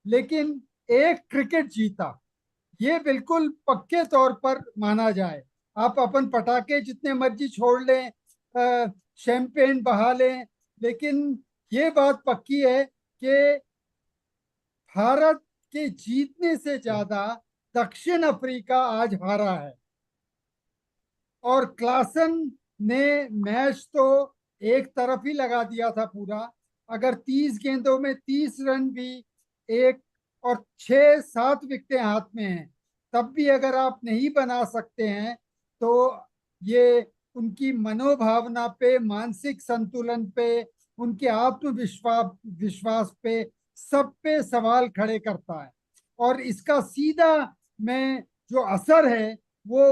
लेकिन एक क्रिकेट जीता, ये बिल्कुल पक्के तौर पर माना जाए। आप अपन पटाखे जितने मर्जी छोड़ लें, शैंपेन बहा लें, लेकिन ये बात पक्की है कि भारत के जीतने से ज्यादा दक्षिण अफ्रीका आज हारा है। और क्लासन ने मैच तो एक तरफ ही लगा दिया था पूरा। अगर 30 गेंदों में 30 रन भी, एक और 6-7 विकेटें हाथ में हैं, तब भी अगर आप नहीं बना सकते हैं, तो ये उनकी मनोभावना पे, मानसिक संतुलन पे, उनके आत्मविश्वास विश्वास पे, सब पे सवाल खड़े करता है। और इसका सीधा में जो असर है वो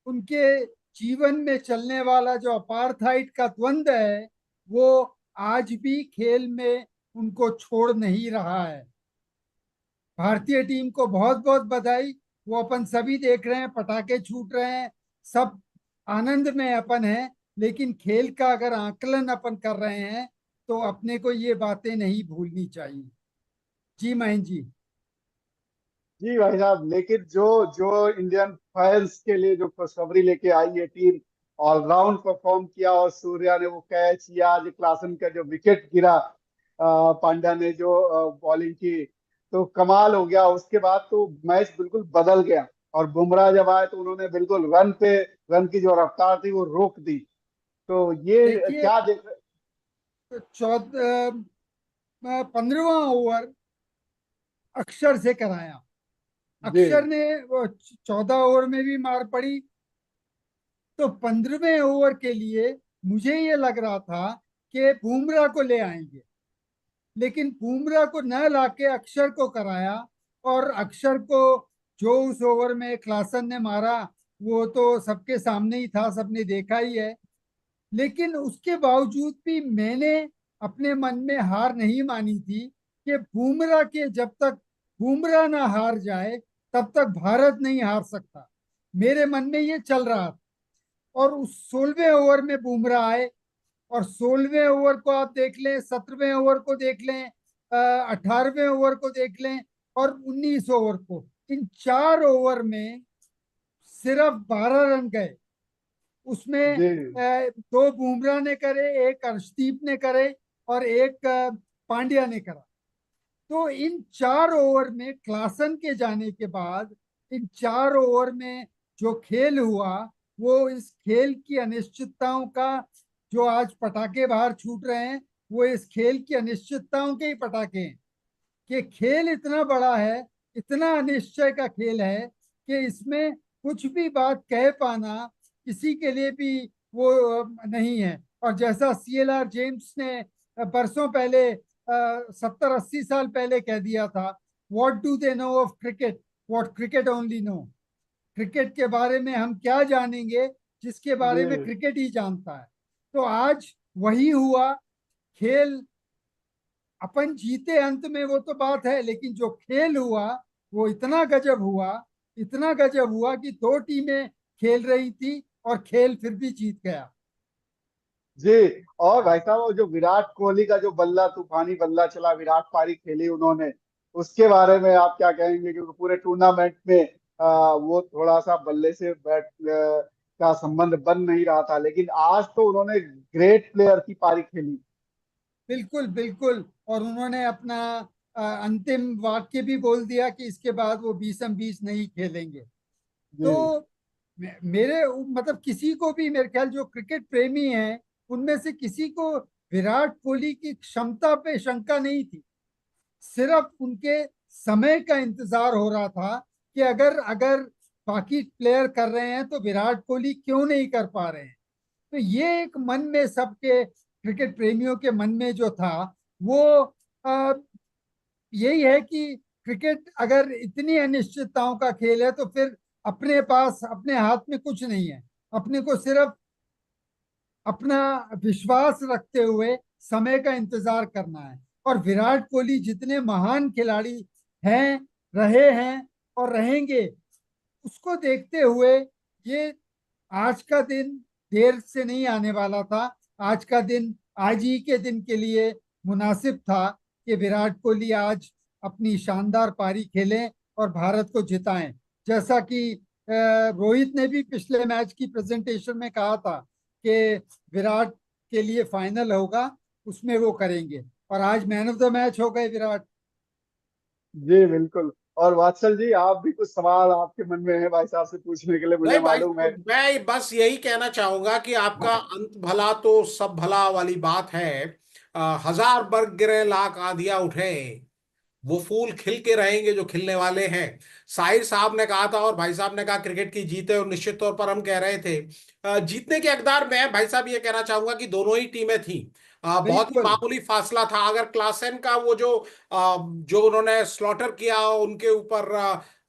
उनके जीवन में चलने वाला जो अपार्थाइड का द्वंद्व है, वो आज भी खेल में उनको छोड़ नहीं रहा है। भारतीय टीम को बहुत बहुत बधाई। वो अपन सभी देख रहे हैं, पटाखे छूट रहे हैं, सब आनंद में अपन है। लेकिन खेल का अगर आकलन अपन कर रहे हैं, तो अपने को ये बातें नहीं भूलनी चाहिए। जी महेंद्र जी। जी भाई साहब, लेकिन जो जो इंडियन फैंस के लिए जो खुशखबरी लेके आई है टीम, ऑलराउंड परफॉर्म किया, और सूर्या ने वो कैच, या आज क्लासन का जो विकेट गिरा, पांड्या ने जो बॉलिंग की, तो कमाल हो गया। उसके बाद तो मैच बिल्कुल बदल गया, और बुमराह जब आए तो उन्होंने बिल्कुल रन की जो रफ्तार थी वो रोक दी। तो ये देखिए, क्या देख। 15वां ओवर अक्षर से कराया। जी अक्षर ने वो 14 ओवर में भी मार पड़ी। तो 15वें ओवर के लिए मुझे ये लग रहा था कि बुमराह को ले आएंगे, लेकिन बुमराह को न लाके अक्षर को कराया। और अक्षर को जो उस ओवर में क्लासन ने मारा, वो तो सबके सामने ही था, सबने देखा ही है। लेकिन उसके बावजूद भी मैंने अपने मन में हार नहीं मानी थी कि जब तक बुमराह ना हार जाए, तब तक भारत नहीं हार सकता। मेरे मन में ये चल रहा था। और उस 16वें ओवर में बुमराह आए, और 16वें ओवर को आप देख लें, 17वें ओवर को देख लें, 18वें ओवर को देख लें, और 19 ओवर को, इन 4 ओवर में सिर्फ 12 रन गए। उसमें जी दो बुमराह ने करे, एक अर्शदीप ने करे, और एक पांड्या ने करा। तो इन 4 ओवर में क्लासन के जाने के बाद, इन 4 ओवर में जो खेल हुआ, वो इस खेल की अनिश्चितताओं का, जो आज पटाखे बाहर छूट रहे हैं, वो इस खेल की अनिश्चितताओं के ही पटाखे हैं। कि खेल इतना बड़ा है, इतना अनिश्चय का खेल है, कि इसमें कुछ भी बात कह पाना किसी के लिए भी वो नहीं है। और जैसा CLR जेम्स ने बरसों पहले, 70-80 साल पहले कह दिया था, what do they know of cricket, what cricket only know. Cricket के बारे में हम क्या जानेंगे, जिसके बारे में जी क्रिकेट ही जानता है। तो आज वही हुआ। खेल अपन जीते अंत में, वो तो बात है, लेकिन जो खेल हुआ वो इतना गजब हुआ, इतना गजब हुआ कि दो टीमें खेल रही थी और खेल फिर भी जीत गया। जी। और भाई साहब, वो जो विराट कोहली का जो बल्ला, तूफानी बल्ला चला, विराट पारी खेली उन्होंने, उसके बारे में आप क्या कहेंगे? क्योंकि पूरे टूर्नामेंट में वो थोड़ा सा बल्ले से बैट का संबंध बन नहीं रहा था, लेकिन आज तो उन्होंने ग्रेट प्लेयर की पारी खेली। बिल्कुल बिल्कुल। और उन्होंने अपना अंतिम वाक्य भी बोल दिया कि इसके बाद वो 20-20 नहीं खेलेंगे। जी तो मेरे मतलब किसी को भी, मेरे ख्याल जो क्रिकेट प्रेमी हैं, उनमें से किसी को विराट कोहली की क्षमता पे शंका नहीं थी। सिर्फ उनके समय का इंतजार हो रहा था कि अगर अगर बाकी प्लेयर कर रहे हैं, तो विराट कोहली क्यों नहीं कर पा रहे हैं। तो ये एक मन में, सबके क्रिकेट प्रेमियों के मन में जो था, वो आ, यही है कि क्रिकेट अगर इतनी अनिश्चितताओं का खेल है, तो फिर अपने पास, अपने हाथ में कुछ नहीं है। अपने को सिर्फ अपना विश्वास रखते हुए समय का इंतजार करना है। और विराट कोहली जितने महान खिलाड़ी हैं, रहे हैं और रहेंगे, उसको देखते हुए ये आज का दिन देर से नहीं आने वाला था। आज का दिन आज ही के दिन के लिए मुनासिब था कि विराट कोहली आज अपनी शानदार पारी खेलें और भारत को जिताएं। जैसा कि रोहित ने भी पिछले मैच की प्रेजेंटेशन में कहा था कि विराट के लिए फाइनल होगा, उसमें वो करेंगे, और आज मैन ऑफ द मैच हो गए विराट। जी बिल्कुल। और वात्सल जी, आप भी कुछ सवाल आपके मन में है भाई साहब से पूछने के लिए, मुझे नहीं भाई, मालूम है। मैं बस यही कहना चाहूंगा कि आपका अंत भला तो सब भला वाली बात है। 1000 बरस गिरे लाख आंधियां उठे, वो फूल खिल के रहेंगे जो खिलने वाले हैं। साहिर साहब ने कहा था और भाई साहब ने कहा क्रिकेट की जीत है, और निश्चित तौर पर हम कह रहे थे जीतने के हकदार में भाई साहब ये कहना चाहूंगा कि दोनों ही टीमें थी। बहुत ही बिल्कुल। मामूली फासला था। अगर क्लासन का वो जो उन्होंने स्लॉटर किया उनके ऊपर,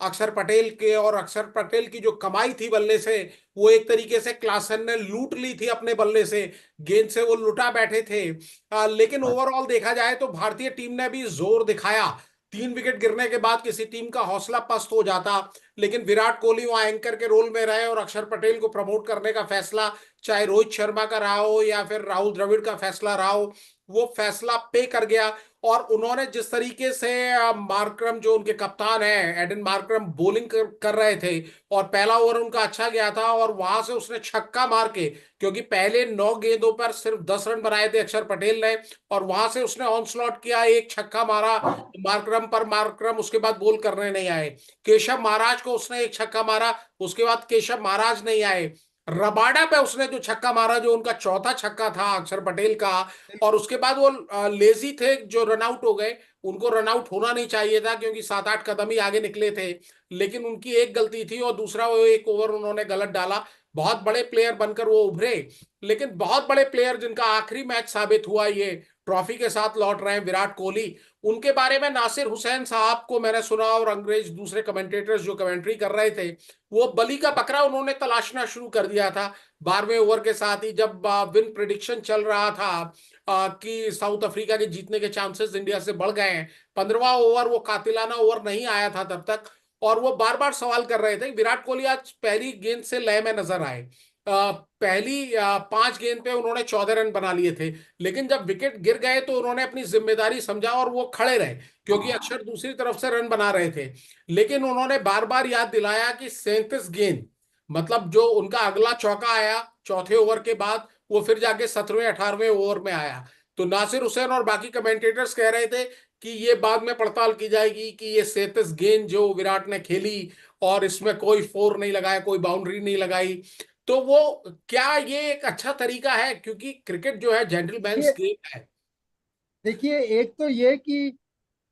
अक्षर पटेल के, और अक्षर पटेल की जो कमाई थी बल्ले से, वो एक तरीके से क्लासन ने लूट ली थी अपने बल्ले से। गेंद से वो लुटा बैठे थे। लेकिन ओवरऑल देखा जाए तो भारतीय टीम ने भी जोर दिखाया। 3 विकेट गिरने के बाद किसी टीम का हौसला पस्त हो जाता, लेकिन विराट कोहली वहां एंकर के रोल में रहे, और अक्षर पटेल को प्रमोट करने का फैसला चाहे रोहित शर्मा का रहा हो या फिर राहुल द्रविड़ का फैसला रहा हो, वो फैसला पे कर गया। और उन्होंने जिस तरीके से मार्करम, जो उनके कप्तान है एडन मार्करम, बॉलिंग कर रहे थे, और पहला ओवर उनका अच्छा गया था, और वहां से उसने छक्का मार के, क्योंकि पहले 9 गेंदों पर सिर्फ 10 रन बनाए थे अक्षर पटेल ने, और वहां से उसने ऑन स्लॉट किया, एक छक्का मारा मार्करम पर। मार्करम उसके बाद बॉल करने नहीं आए। केशव महाराज को उसने एक छक्का मारा, उसके बाद केशव महाराज नहीं आए। रबाडा पे उसने जो छक्का मारा, जो उनका चौथा छक्का था अक्षर पटेल का, और उसके बाद वो लेजी थे जो रन आउट हो गए। उनको रन आउट होना नहीं चाहिए था, क्योंकि 7-8 कदम ही आगे निकले थे, लेकिन उनकी एक गलती थी, और दूसरा वो एक ओवर उन्होंने गलत डाला। बहुत बड़े प्लेयर बनकर वो उभरे, लेकिन बहुत बड़े प्लेयर जिनका आखिरी मैच साबित हुआ ये ट्रॉफी के साथ लौट रहे हैं, विराट कोहली, उनके बारे में नासिर हुसैन साहब को मैंने सुना, और अंग्रेज दूसरे कमेंटेटर्स जो कमेंट्री कर रहे थे, वो बली का बकरा उन्होंने तलाशना शुरू कर दिया था 12वें ओवर के साथ ही, जब विन प्रिडिक्शन चल रहा था कि साउथ अफ्रीका के जीतने के चांसेस इंडिया से बढ़ गए हैं। 15वां ओवर वो कातिलाना ओवर नहीं आया था तब तक, और वो बार बार सवाल कर रहे थे। विराट कोहली आज पहली गेंद से लय में नजर आए। पहली 5 गेंद पे उन्होंने 14 रन बना लिए थे, लेकिन जब विकेट गिर गए तो उन्होंने अपनी जिम्मेदारी समझा और वो खड़े रहे, क्योंकि अक्षर दूसरी तरफ से रन बना रहे थे। लेकिन उन्होंने बार बार याद दिलाया कि 37 गेंद, मतलब जो उनका अगला चौका आया चौथे ओवर के बाद, वो फिर जाके 17वें 18वें ओवर में आया। तो नासिर हुसैन और बाकी कमेंटेटर्स कह रहे थे कि ये बाद में पड़ताल की जाएगी कि ये 37 गेंद जो विराट ने खेली, और इसमें कोई फोर नहीं लगाया, कोई बाउंड्री नहीं लगाई, तो वो क्या ये एक अच्छा तरीका है? क्योंकि क्रिकेट जो है जेंटलमैन्स ये गेम है। देखिए, एक तो ये कि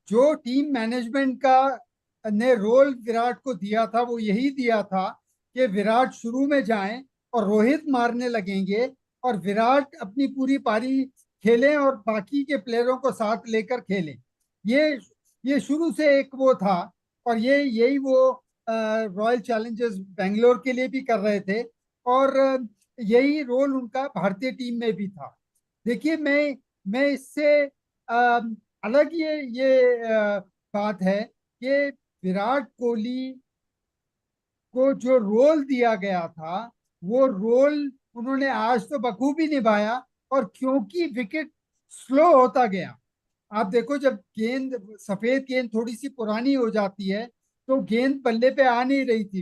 जो टीम मैनेजमेंट का ने रोल विराट को दिया था वो यही दिया था कि विराट शुरू में जाएं और रोहित मारने लगेंगे, और विराट अपनी पूरी पारी खेलें और बाकी के प्लेयरों को साथ लेकर खेलें। ये ये शुरू से एक वो था, और यही वो रॉयल चैलेंजर्स बेंगलोर के लिए भी कर रहे थे, और यही रोल उनका भारतीय टीम में भी था। देखिए, मैं इससे अलग ये बात है कि विराट कोहली को जो रोल दिया गया था वो रोल उन्होंने आज तो बखूबी निभाया। और क्योंकि विकेट स्लो होता गया, आप देखो, जब गेंद सफेद गेंद थोड़ी सी पुरानी हो जाती है तो गेंद पल्ले पे आ नहीं रही थी,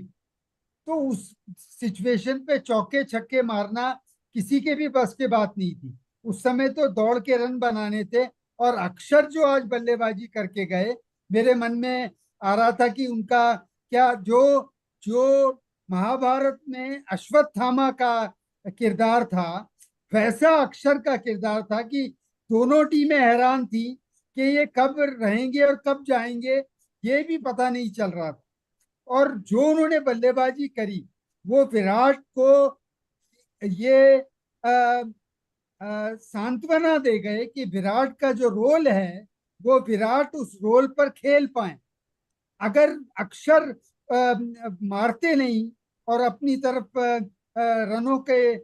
तो उस सिचुएशन पे चौके छक्के मारना किसी के भी बस की बात नहीं थी। उस समय तो दौड़ के रन बनाने थे। और अक्षर जो आज बल्लेबाजी करके गए, मेरे मन में आ रहा था कि उनका क्या, जो जो महाभारत में अश्वत्थामा का किरदार था, वैसा अक्षर का किरदार था कि दोनों टीमें हैरान थी कि ये कब रहेंगे और कब जाएंगे, ये भी पता नहीं चल रहा था। और जो उन्होंने बल्लेबाजी करी, वो विराट को ये सांत्वना दे गए कि विराट का जो रोल है वो विराट उस रोल पर खेल पाए। अगर अक्षर मारते नहीं और अपनी तरफ रनों के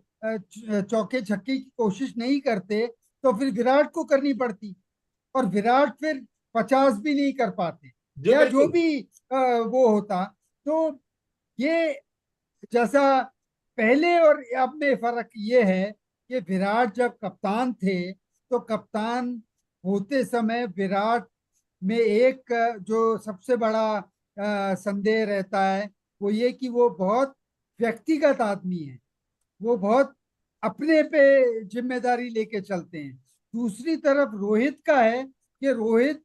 चौके छक्के की कोशिश नहीं करते तो फिर विराट को करनी पड़ती, और विराट फिर 50 भी नहीं कर पाते, जी या जो बिल्कुल। भी वो होता। तो ये जैसा पहले और अब में फर्क ये है कि विराट जब कप्तान थे तो कप्तान होते समय विराट में एक जो सबसे बड़ा संदेह रहता है वो ये कि वो बहुत व्यक्तिगत आदमी है। वो बहुत अपने पे जिम्मेदारी लेके चलते हैं। दूसरी तरफ रोहित का है कि रोहित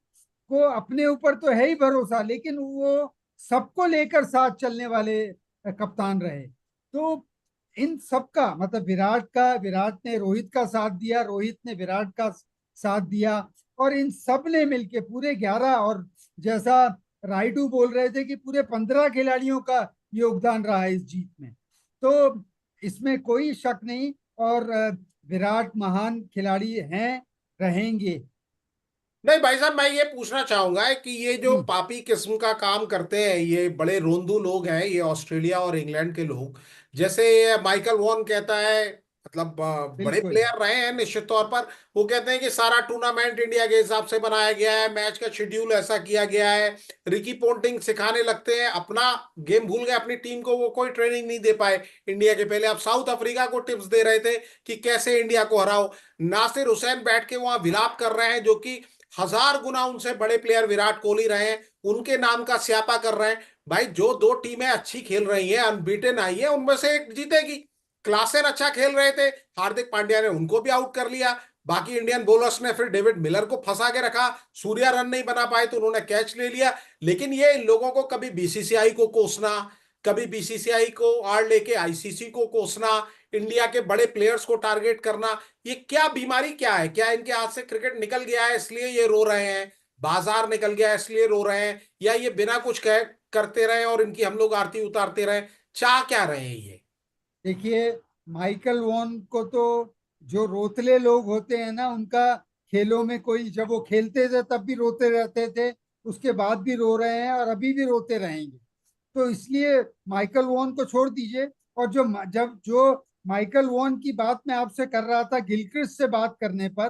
को अपने ऊपर तो है ही भरोसा, लेकिन वो सबको लेकर साथ चलने वाले कप्तान रहे। तो इन सबका मतलब विराट ने रोहित का साथ दिया, रोहित ने विराट का साथ दिया, और इन सब ने मिलके पूरे 11, और जैसा राइडू बोल रहे थे कि पूरे 15 खिलाड़ियों का योगदान रहा है इस जीत में। तो इसमें कोई शक नहीं। और विराट महान खिलाड़ी हैं, रहेंगे। नहीं भाई साहब, मैं ये पूछना चाहूंगा कि ये जो हम्म, पापी किस्म का काम करते हैं, ये बड़े रोंदू लोग हैं, ये ऑस्ट्रेलिया और इंग्लैंड के लोग, जैसे ये माइकल वॉन कहता है, मतलब बड़े बिल्कुल। प्लेयर रहे हैं निश्चित तौर पर। वो कहते हैं कि सारा टूर्नामेंट इंडिया के हिसाब से बनाया गया है, मैच का शेड्यूल ऐसा किया गया है। रिकी पोंटिंग सिखाने लगते हैं, अपना गेम भूल गए, अपनी टीम को वो कोई ट्रेनिंग नहीं दे पाए इंडिया के। पहले आप साउथ अफ्रीका को टिप्स दे रहे थे कि कैसे इंडिया को हराओ। नासिर हुसैन बैठ के वहां विलाप कर रहे हैं, जो कि 1000 गुना उनसे बड़े प्लेयर विराट कोहली रहे हैं, उनके नाम का स्यापा कर रहे हैं। भाई जो दो टीमें अच्छी खेल रही हैं, अनबीटेन आई है, उनमें से एक जीतेगी। क्लासेन अच्छा खेल रहे थे, हार्दिक पांड्या ने उनको भी आउट कर लिया। बाकी इंडियन बॉलर्स ने फिर डेविड मिलर को फंसा के रखा, सूर्या रन नहीं बना पाए तो उन्होंने कैच ले लिया। लेकिन ये इन लोगों को कभी बीसीसीआई को कोसना, कभी बीसीसीआई को आड़ लेके आईसीसी को कोसना, इंडिया के बड़े प्लेयर्स को टारगेट करना, ये क्या बीमारी क्या है? क्या इनके हाथ से क्रिकेट निकल गया है इसलिए ये रो रहे हैं, बाजार निकल गया है इसलिए रो रहे हैं, या ये बिना कुछ कह करते रहे और इनकी हम लोग आरती उतारते रहे? चाह क्या रहे हैं ये? देखिए, माइकल वॉन को तो जो रोतले लोग होते हैं ना, उनका खेलों में कोई, जब वो खेलते थे तब भी रोते रहते थे, उसके बाद भी रो रहे हैं और अभी भी रोते रहेंगे। तो इसलिए माइकल वॉन को छोड़ दीजिए। और जब जो माइकल वॉन की बात मैं आपसे कर रहा था गिलक्रिस्ट से बात करने पर,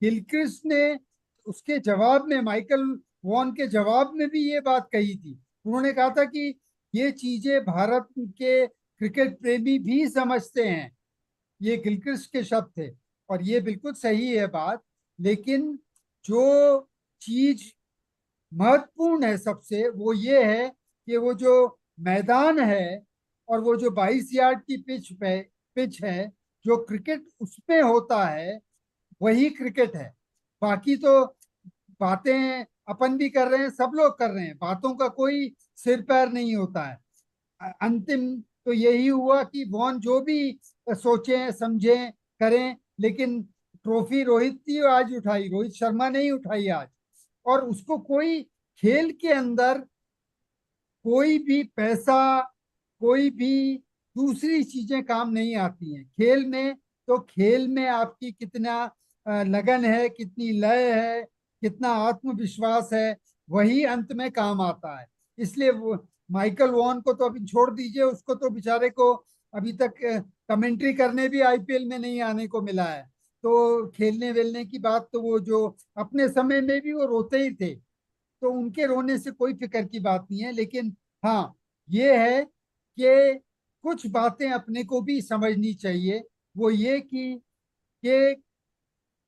गिलक्रिस्ट ने उसके जवाब में, माइकल वॉन के जवाब में भी ये बात कही थी। उन्होंने कहा था कि ये चीजें भारत के क्रिकेट प्रेमी भी समझते हैं। ये गिलक्रिस्ट के शब्द थे, और ये बिल्कुल सही है बात। लेकिन जो चीज महत्वपूर्ण है सबसे, वो ये है कि वो जो मैदान है और वो जो 22 यार्ड की पिच है, जो क्रिकेट उसमें होता है वही क्रिकेट है। बाकी तो बातें अपन भी कर रहे हैं, सब लोग कर रहे हैं, बातों का कोई सिर पैर नहीं होता है। अंतिम तो यही हुआ कि वॉन जो भी सोचे समझे करें, लेकिन ट्रॉफी रोहित ही आज उठाई, रोहित शर्मा नहीं उठाई आज। और उसको कोई खेल के अंदर कोई भी पैसा, कोई भी दूसरी चीजें काम नहीं आती हैं खेल में। तो खेल में आपकी कितना लगन है, कितनी लय है, कितना आत्मविश्वास है, वही अंत में काम आता है। इसलिए वो माइकल वॉन को तो अभी छोड़ दीजिए, उसको तो बेचारे को अभी तक कमेंट्री करने भी आईपीएल में नहीं आने को मिला है। तो खेलने वेलने की बात तो वो जो अपने समय में भी वो रोते ही थे, तो उनके रोने से कोई फिक्र की बात नहीं है। लेकिन हाँ, ये है कि कुछ बातें अपने को भी समझनी चाहिए। वो ये कि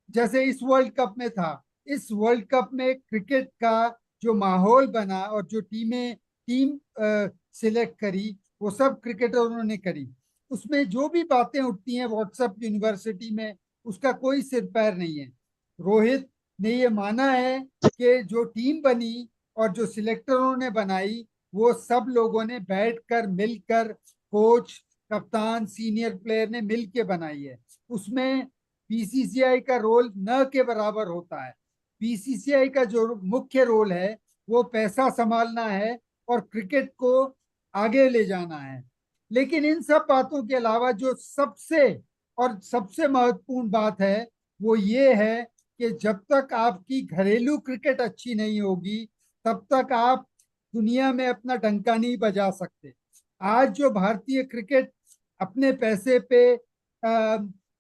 जैसे इस वर्ल्ड कप में था, इस वर्ल्ड कप में क्रिकेट का जो माहौल बना और जो टीम सिलेक्ट करी, वो सब क्रिकेटरों ने करी। उसमें जो भी बातें उठती हैं व्हाट्सएप यूनिवर्सिटी में, उसका कोई सिर पैर नहीं है। रोहित ने ये माना है कि जो टीम बनी और जो सिलेक्टरों ने बनाई, वो सब लोगों ने बैठकर मिलकर, कोच, कप्तान, सीनियर प्लेयर ने मिल के बनाई है। उसमें बीसीसीआई का रोल न के बराबर होता है। बीसीसीआई का जो मुख्य रोल है वो पैसा संभालना है और क्रिकेट को आगे ले जाना है। लेकिन इन सब बातों के अलावा जो सबसे महत्वपूर्ण बात है वो ये है कि जब तक आपकी घरेलू क्रिकेट अच्छी नहीं होगी, तब तक आप दुनिया में अपना डंका नहीं बजा सकते। आज जो भारतीय क्रिकेट अपने पैसे पे आ,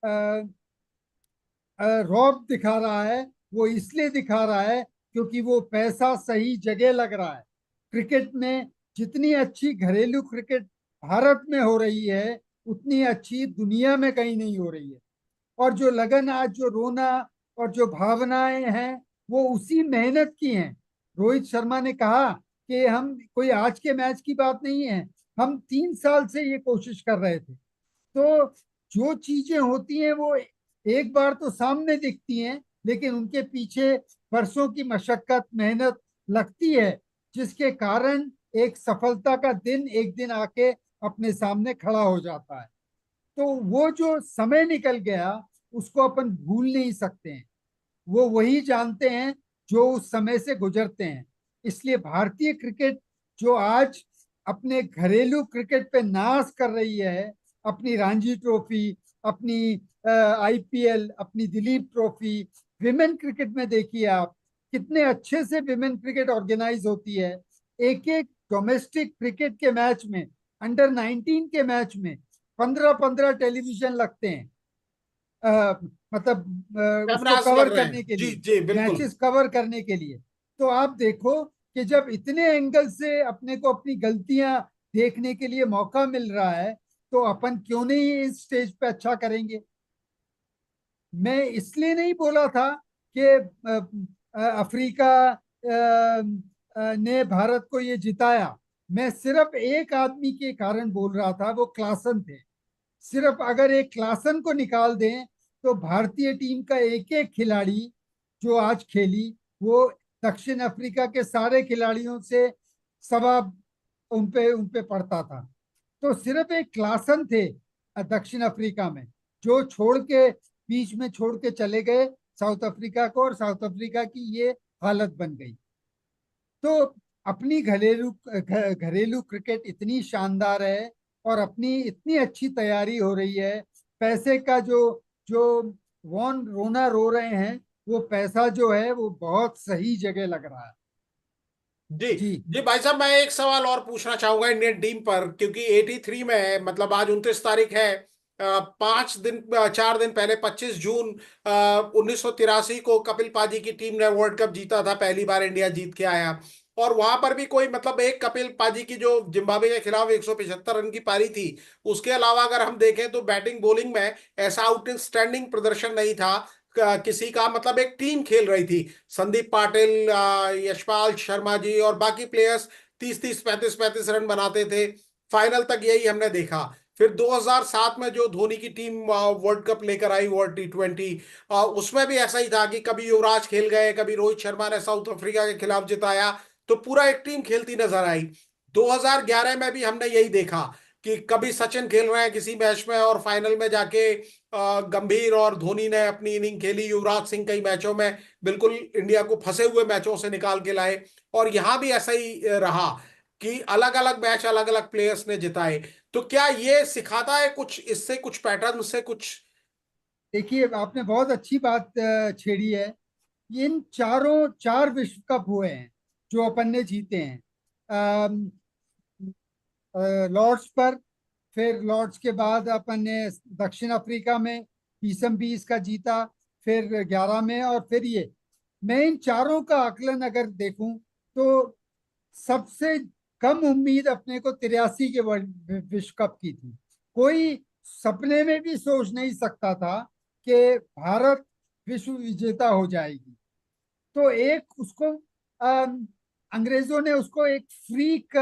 आ, रौब दिखा रहा है, वो इसलिए दिखा रहा है क्योंकि वो पैसा सही जगह लग रहा है। क्रिकेट में जितनी अच्छी घरेलू क्रिकेट भारत में हो रही है उतनी अच्छी दुनिया में कहीं नहीं हो रही है। और जो लगन, आज जो रोना और जो भावनाएं हैं, वो उसी मेहनत की हैं। रोहित शर्मा ने कहा कि हम कोई आज के मैच की बात नहीं है, हम 3 साल से ये कोशिश कर रहे थे। तो जो चीजें होती हैं वो एक बार तो सामने दिखती हैं, लेकिन उनके पीछे वर्षों की मशक्कत, मेहनत लगती है, जिसके कारण एक सफलता का दिन एक दिन आके अपने सामने खड़ा हो जाता है। तो वो जो समय निकल गया उसको अपन भूल नहीं सकते हैं। वो वही जानते हैं जो उस समय से गुजरते हैं। इसलिए भारतीय क्रिकेट जो आज अपने घरेलू क्रिकेट पे नाज कर रही है, अपनी रणजी ट्रॉफी, अपनी आईपीएल, अपनी दिलीप ट्रॉफी, विमेन क्रिकेट में देखिए आप कितने अच्छे से विमेन क्रिकेट ऑर्गेनाइज होती है। एक एक डोमेस्टिक क्रिकेट के मैच में, अंडर 19 के मैच में 15-15 टेलीविजन लगते हैं। अ, मतलब उसको कैमरास लग कवर रहे करने हैं, के जी लिए, जी बिल्कुल। मैचेस कवर करने के लिए। तो आप देखो कि जब इतने एंगल से अपने को अपनी गलतियां देखने के लिए मौका मिल रहा है, तो अपन क्यों नहीं इस स्टेज पे अच्छा करेंगे। मैं इसलिए नहीं बोला था कि अफ्रीका ने भारत को ये जिताया। मैं सिर्फ एक आदमी के कारण बोल रहा था, वो क्लासन थे। सिर्फ अगर एक क्लासन को निकाल दें तो भारतीय टीम का एक एक खिलाड़ी जो आज खेली, वो दक्षिण अफ्रीका के सारे खिलाड़ियों से सवा उन पे पड़ता था। तो सिर्फ एक क्लासन थे दक्षिण अफ्रीका में, जो छोड़ के, बीच में छोड़ के चले गए साउथ अफ्रीका को, और साउथ अफ्रीका की ये हालत बन गई। तो अपनी घरेलू क्रिकेट इतनी शानदार है, और अपनी इतनी अच्छी तैयारी हो रही है। पैसे का जो जो वॉन रोना रो रहे हैं, वो पैसा जो है वो बहुत सही जगह लग रहा है। जी जी। जी भाई साहब, मैं एक सवाल और पूछना चाहूंगा इंडियन टीम पर, क्योंकि 83 में है, मतलब आज 29 तारीख है। 5 दिन 4 दिन पहले 25 जून 1983 को कपिल पाजी की टीम ने वर्ल्ड कप जीता था, पहली बार इंडिया जीत के आया। और वहां पर भी कोई मतलब एक कपिल पाजी की जो जिम्बाब्वे के खिलाफ 175 रन की पारी थी, उसके अलावा अगर हम देखें तो बैटिंग बॉलिंग में ऐसा आउटस्टैंडिंग प्रदर्शन नहीं था किसी का। मतलब एक टीम खेल रही थी, संदीप पाटिल, यशपाल शर्मा जी और बाकी प्लेयर्स 30-30, 35-35 रन बनाते थे। फाइनल तक यही हमने देखा। फिर 2007 में जो धोनी की टीम वर्ल्ड कप लेकर आई, वर्ल्ड T20, उसमें भी ऐसा ही था कि कभी युवराज खेल गए, कभी रोहित शर्मा ने साउथ अफ्रीका के खिलाफ जिताया, तो पूरा एक टीम खेलती नजर आई। 2011 में भी हमने यही देखा कि कभी सचिन खेल रहे हैं किसी मैच में, और फाइनल में जाके गंभीर और धोनी ने अपनी इनिंग खेली, युवराज सिंह कई मैचों में बिल्कुल इंडिया को फंसे हुए मैचों से निकाल के लाए। और यहां भी ऐसा ही रहा कि अलग अलग मैच अलग अलग प्लेयर्स ने जिताए। तो क्या ये सिखाता है कुछ, इससे कुछ पैटर्न से कुछ? देखिए, आपने बहुत अच्छी बात छेड़ी है। इन चारों 4 विश्व कप हुए हैं जो अपन ने जीते हैं। अम, लॉर्ड्स पर, फिर लॉर्ड्स के बाद अपन ने दक्षिण अफ्रीका में 20 का जीता, फिर 11 में, और फिर ये। मैं इन चारों का आकलन अगर देखूं तो सबसे कम उम्मीद अपने को 83 के वर्ल्ड विश्व कप की थी। कोई सपने में भी सोच नहीं सकता था कि भारत विश्व विजेता हो जाएगी। तो एक उसको अंग्रेजों ने उसको एक फ्रीक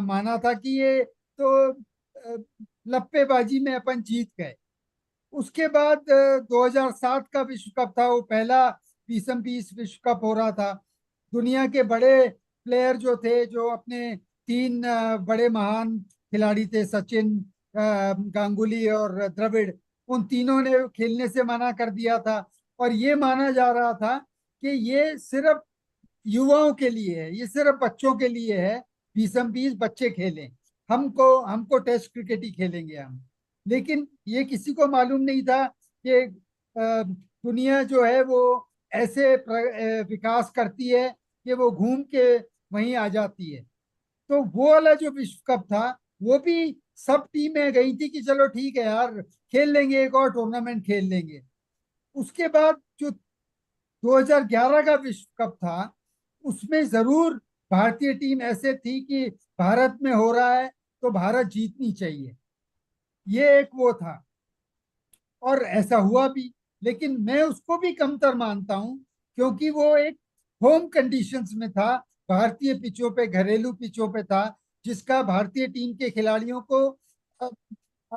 माना था कि ये तो लप्पेबाजी में अपन जीत गए। उसके बाद 2007 का विश्व कप था, वो पहला 20 विश्व कप हो रहा था। दुनिया के बड़े प्लेयर जो थे, जो अपने 3 बड़े महान खिलाड़ी थे, सचिन, गांगुली और द्रविड़, उन तीनों ने खेलने से मना कर दिया था। और ये माना जा रहा था कि ये सिर्फ युवाओं के लिए है, ये सिर्फ बच्चों के लिए है। 20 बच्चे खेलें, हमको हमको टेस्ट क्रिकेट ही खेलेंगे हम। लेकिन ये किसी को मालूम नहीं था कि दुनिया जो है वो ऐसे विकास करती है कि वो घूम के वहीं आ जाती है। तो वो वाला जो विश्व कप था, वो भी सब टीमें गई थी कि चलो ठीक है यार, खेल लेंगे, एक और टूर्नामेंट खेल लेंगे। उसके बाद जो 2011 का विश्व कप था, उसमें जरूर भारतीय टीम ऐसे थी कि भारत में हो रहा है, तो भारत जीतनी चाहिए, ये एक वो था। और ऐसा हुआ भी, लेकिन मैं उसको भी कमतर मानता हूं, क्योंकि वो एक होम कंडीशंस में था, भारतीय पिचों पे, घरेलू पिचों पे था, जिसका भारतीय टीम के खिलाड़ियों को अ,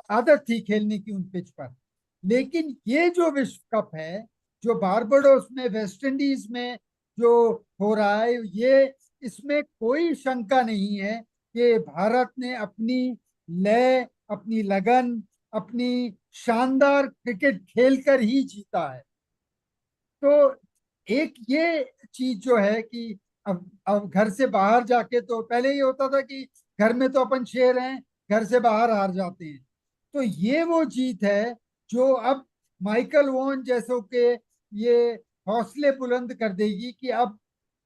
आदत थी खेलने की उन पिच पर। लेकिन ये जो विश्व कप है, जो बारबाडोस में, वेस्ट इंडीज में जो हो रहा है, ये इसमें कोई शंका नहीं है कि भारत ने अपनी लय, अपनी लगन, अपनी शानदार क्रिकेट खेलकर ही जीता है। तो एक ये चीज जो है कि अब घर से बाहर जाके, तो पहले ये होता था कि घर में तो अपन शेर हैं, घर से बाहर हार जाते हैं। तो ये वो जीत है जो अब माइकल वॉन जैसों के ये हौसले बुलंद कर देगी कि अब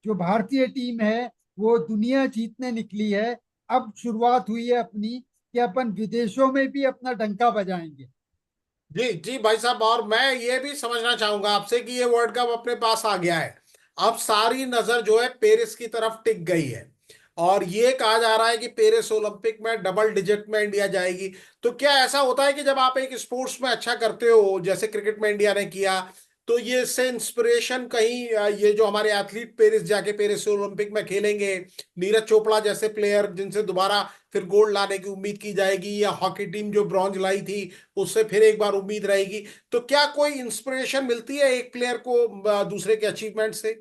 जो भारतीय टीम है वो दुनिया जीतने निकली है। अब शुरुआत हुई है अपनी, कि अपन विदेशों में भी अपना डंका बजाएंगे। जी जी भाई साहब, और मैं ये भी समझना चाहूंगा आपसे कि ये वर्ल्ड कप अपने पास आ गया है। अब सारी नजर जो है पेरिस की तरफ टिक गई है, और ये कहा जा रहा है कि पेरिस ओलंपिक में डबल डिजिट में इंडिया जाएगी। तो क्या ऐसा होता है कि जब आप एक स्पोर्ट्स में अच्छा करते हो, जैसे क्रिकेट में इंडिया ने किया, तो ये इससे इंस्पिरेशन कहीं ये जो हमारे एथलीट पेरिस जाके पेरिस ओलंपिक में खेलेंगे, नीरज चोपड़ा जैसे प्लेयर जिनसे दोबारा फिर गोल्ड लाने की उम्मीद की जाएगी, या हॉकी टीम जो ब्रॉन्ज लाई थी उससे फिर एक बार उम्मीद रहेगी, तो क्या कोई इंस्पिरेशन मिलती है एक प्लेयर को दूसरे के अचीवमेंट से?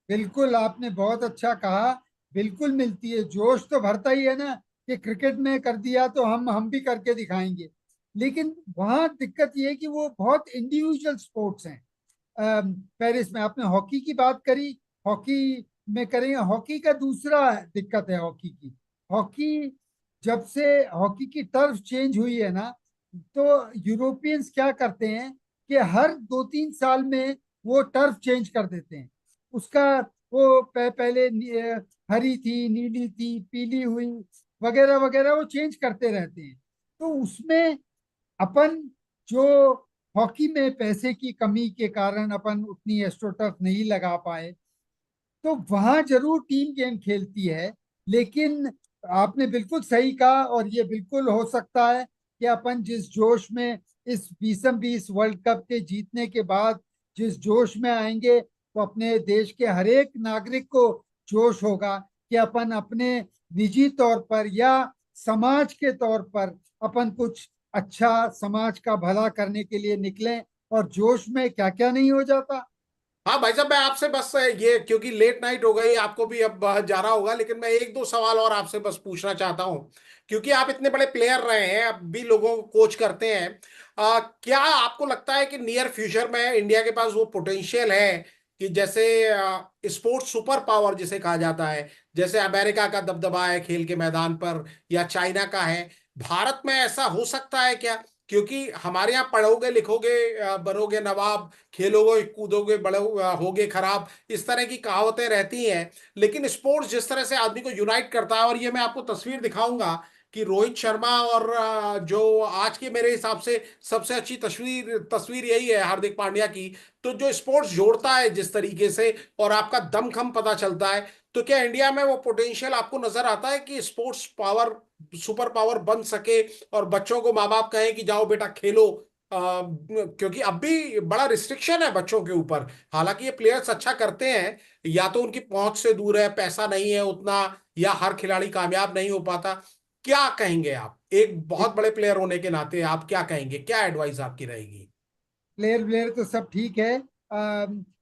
बिल्कुल, आपने बहुत अच्छा कहा। बिल्कुल मिलती है, जोश तो भरता ही है ना, कि क्रिकेट में कर दिया तो हम भी करके दिखाएंगे। लेकिन वहाँ दिक्कत ये है कि वो बहुत इंडिविजुअल स्पोर्ट्स हैं। पेरिस में आपने हॉकी की बात करी, हॉकी में करेंगे। हॉकी का दूसरा दिक्कत है हॉकी की। हॉकी, जब से हॉकी की टर्फ चेंज हुई है ना, तो यूरोपियंस क्या करते हैं कि हर 2-3 साल में वो टर्फ चेंज कर देते हैं। उसका वो पहले हरी थी, नीली थी, पीली हुई, वगैरह वगैरह, वो चेंज करते रहते हैं। तो उसमें अपन जो हॉकी में पैसे की कमी के कारण अपन उतनी एस्ट्रोटर्फ नहीं लगा पाए, तो वहां जरूर टीम गेम खेलती है। लेकिन आपने बिल्कुल सही कहा, और ये बिल्कुल हो सकता है कि अपन जिस जोश में इस 20 वर्ल्ड कप के जीतने के बाद जिस जोश में आएंगे, तो अपने देश के हर एक नागरिक को जोश होगा कि अपन अपने निजी तौर पर या समाज के तौर पर अपन कुछ अच्छा समाज का भला करने के लिए निकलें। और जोश में क्या क्या नहीं हो जाता। हाँ भाई साहब, मैं आपसे बस ये, क्योंकि लेट नाइट हो गई, आपको भी अब जाना होगा, लेकिन मैं एक दो सवाल और आपसे बस पूछना चाहता हूँ, क्योंकि आप इतने बड़े प्लेयर रहे हैं, अब भी लोगों को कोच करते हैं। क्या आपको लगता है कि नियर फ्यूचर में इंडिया के पास वो पोटेंशियल है कि जैसे स्पोर्ट्स सुपर पावर जिसे कहा जाता है, जैसे अमेरिका का दबदबा है खेल के मैदान पर, या चाइना का है, भारत में ऐसा हो सकता है क्या? क्योंकि हमारे यहाँ पढ़ोगे लिखोगे बनोगे नवाब, खेलोगे कूदोगे बड़े होगे खराब, इस तरह की कहावतें रहती हैं। लेकिन स्पोर्ट्स जिस तरह से आदमी को यूनाइट करता है, और ये मैं आपको तस्वीर दिखाऊंगा कि रोहित शर्मा और जो आज के मेरे हिसाब से सबसे अच्छी तस्वीर तस्वीर यही है हार्दिक पांड्या की। तो जो स्पोर्ट्स जोड़ता है जिस तरीके से, और आपका दमखम पता चलता है, तो क्या इंडिया में वो पोटेंशियल आपको नजर आता है कि स्पोर्ट्स पावर सुपर पावर बन सके, और बच्चों को माँ बाप कहें कि जाओ बेटा खेलो? क्योंकि अब भी बड़ा रिस्ट्रिक्शन है बच्चों के ऊपर। हालांकि ये प्लेयर्स अच्छा करते हैं, या तो उनकी पहुंच से दूर है, पैसा नहीं है उतना, या हर खिलाड़ी कामयाब नहीं हो पाता। क्या कहेंगे आप एक बहुत बड़े प्लेयर होने के नाते, आप क्या कहेंगे, क्या एडवाइस आपकी रहेगी? प्लेयर व्लेयर तो सब ठीक है,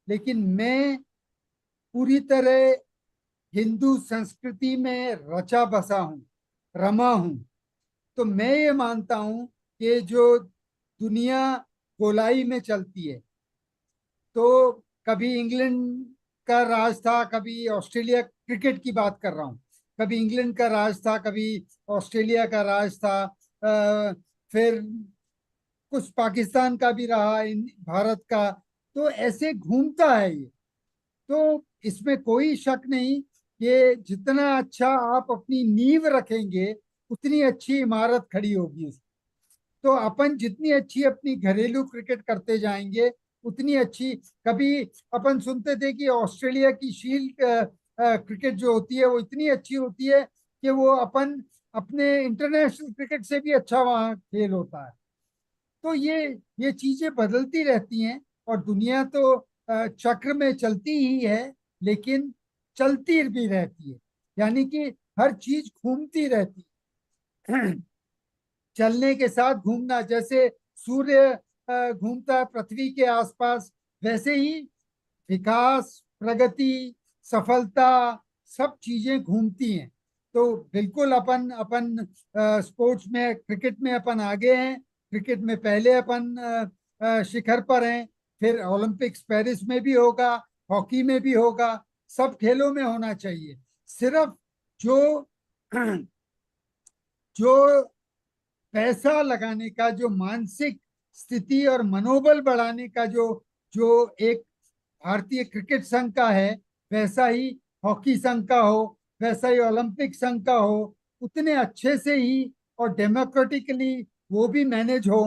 लेकिन मैं पूरी तरह हिंदू संस्कृति में रचा बसा हूँ, रमा हूँ। तो मैं ये मानता हूँ कि जो दुनिया गोलाई में चलती है, तो कभी इंग्लैंड का राज था, कभी ऑस्ट्रेलिया, क्रिकेट की बात कर रहा हूँ, कभी इंग्लैंड का राज था, कभी ऑस्ट्रेलिया का राज था, फिर कुछ पाकिस्तान का भी रहा, भारत का। तो ऐसे घूमता है ये। तो इसमें कोई शक नहीं कि जितना अच्छा आप अपनी नींव रखेंगे, उतनी अच्छी इमारत खड़ी होगी। तो अपन जितनी अच्छी अपनी घरेलू क्रिकेट करते जाएंगे, उतनी अच्छी। कभी अपन सुनते थे कि ऑस्ट्रेलिया की शील्ड क्रिकेट जो होती है वो इतनी अच्छी होती है कि वो अपन अपने इंटरनेशनल क्रिकेट से भी अच्छा वहाँ खेल होता है। तो ये चीजें बदलती रहती हैं, और दुनिया तो चक्र में चलती ही है, लेकिन चलती भी रहती है, यानी कि हर चीज घूमती रहती है। चलने के साथ घूमना, जैसे सूर्य घूमता है पृथ्वी के आसपास, वैसे ही विकास, प्रगति, सफलता, सब चीजें घूमती हैं। तो बिल्कुल अपन अपन स्पोर्ट्स में, क्रिकेट में अपन आगे हैं। क्रिकेट में पहले अपन शिखर पर हैं। फिर ओलंपिक्स पेरिस में भी होगा, हॉकी में भी होगा, सब खेलों में होना चाहिए। सिर्फ जो जो पैसा लगाने का, जो मानसिक स्थिति और मनोबल बढ़ाने का जो जो एक भारतीय क्रिकेट संघ का है, वैसा ही हॉकी संघ का हो, वैसा ही ओलंपिक संघ का हो, उतने अच्छे से ही और डेमोक्रेटिकली वो भी मैनेज हो,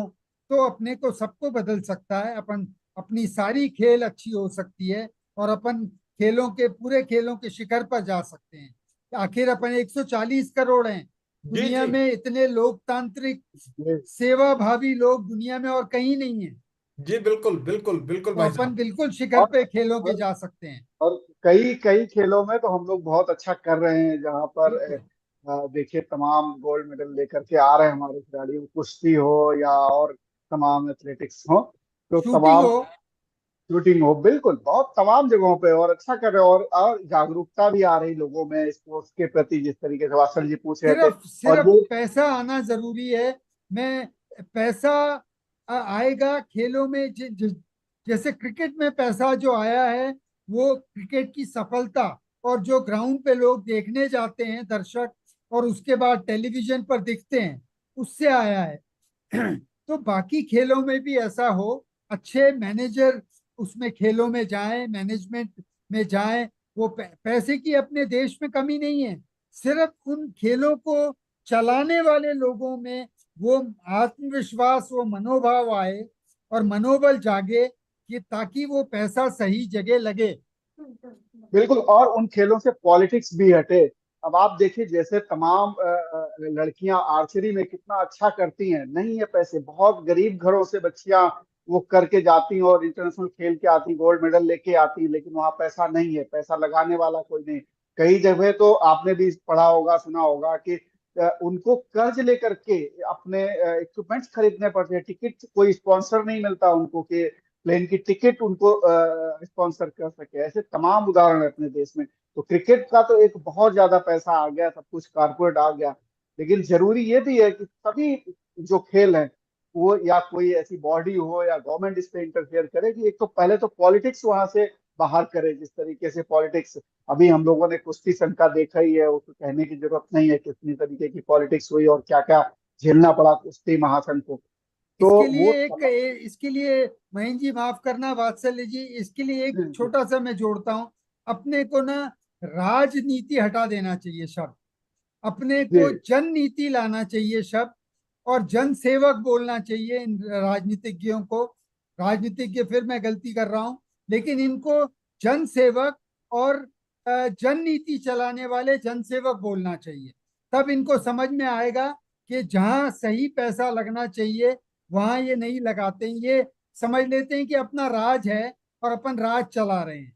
तो अपने को सबको बदल सकता है। अपन अपनी सारी खेल अच्छी हो सकती है, और अपन खेलों के, पूरे खेलों के शिखर पर जा सकते हैं। आखिर अपन 140 करोड़ हैं जी दुनिया जी में, इतने लोकतांत्रिक ये सेवा भावी लोग दुनिया में और कहीं नहीं है। जी, बिल्कुल बिल्कुल बिल्कुल तो भाई अपन साहब। बिल्कुल शिखर और, पे खेलों के और जा सकते हैं। और कई कई खेलों में तो हम लोग बहुत अच्छा कर रहे हैं, जहाँ पर बिल्कुल। देखिए तमाम गोल्ड मेडल लेकर के आ रहे हैं हमारे खिलाड़ी, वो कुश्ती हो या और तमाम एथलेटिक्स हो, तो शूटिंग तमाम हो। शूटिंग हो, बिल्कुल बहुत तमाम जगहों पे और अच्छा कर रहे हैं। और जागरूकता भी आ रही लोगों में स्पोर्ट्स के प्रति, जिस तरीके से वासन जी पूछ रहे थे। सिर्फ और सिर्फ ये पैसा आना जरूरी है। मैं पैसा आएगा खेलों में, जैसे क्रिकेट में पैसा जो आया है, वो क्रिकेट की सफलता, और जो ग्राउंड पे लोग देखने जाते हैं दर्शक, और उसके बाद टेलीविजन पर दिखते हैं, उससे आया है। तो बाकी खेलों में भी ऐसा हो, अच्छे मैनेजर उसमें खेलों में जाएं, मैनेजमेंट में जाएं। वो पैसे की अपने देश में कमी नहीं है, सिर्फ उन खेलों को चलाने वाले लोगों में वो आत्मविश्वास, वो मनोभाव आए और मनोबल जागे, कि ताकि वो पैसा सही जगह लगे। बिल्कुल, और उन खेलों से पॉलिटिक्स भी हटे। अब आप देखिए, जैसे तमाम लड़कियां आर्चरी में कितना अच्छा करती हैं, नहीं है पैसे, बहुत गरीब घरों से बच्चियां वो करके जाती हैं और इंटरनेशनल खेल के आती, गोल्ड मेडल लेके आती, लेकिन वहां पैसा नहीं है, पैसा लगाने वाला कोई नहीं। कई जगह तो आपने भी पढ़ा होगा, सुना होगा कि उनको कर्ज लेकर के अपने इक्विपमेंट्स खरीदने पड़ते हैं, टिकट, कोई स्पॉन्सर नहीं मिलता उनको कि प्लेन की टिकट उनको स्पॉन्सर कर सके। ऐसे तमाम उदाहरण है अपने देश में। तो क्रिकेट का तो एक बहुत ज्यादा पैसा आ गया, सब कुछ कारपोरेट आ गया। लेकिन जरूरी ये भी है कि सभी जो खेल हैं, वो या कोई ऐसी बॉडी हो या गवर्नमेंट इस पे इंटरफेयर करे, कि एक तो पहले तो पॉलिटिक्स वहां से बाहर करे। जिस तरीके से पॉलिटिक्स अभी हम लोगों ने कुश्ती संघ का देखा ही है, उसको कहने की जरूरत नहीं है कितनी तरीके की पॉलिटिक्स हुई और क्या क्या झेलना पड़ा कुश्ती महासंघ को। तो इसके वो लिए इसके लिए महेंद्र जी, माफ करना वात्सल्य जी, इसके लिए एक जी छोटा सा मैं जोड़ता हूं। अपने को ना राजनीति हटा देना चाहिए शब्द, अपने जी को जन नीति लाना चाहिए शब्द, और जन सेवक बोलना चाहिए इन राजनीतिज्ञों को। राजनीतिज्ञ, फिर मैं गलती कर रहा हूं, लेकिन इनको जन सेवक और जन नीति चलाने वाले जन सेवक बोलना चाहिए। तब इनको समझ में आएगा कि जहां सही पैसा लगना चाहिए वहां ये नहीं लगाते हैं। ये समझ लेते हैं कि अपना राज है और अपन राज चला रहे हैं।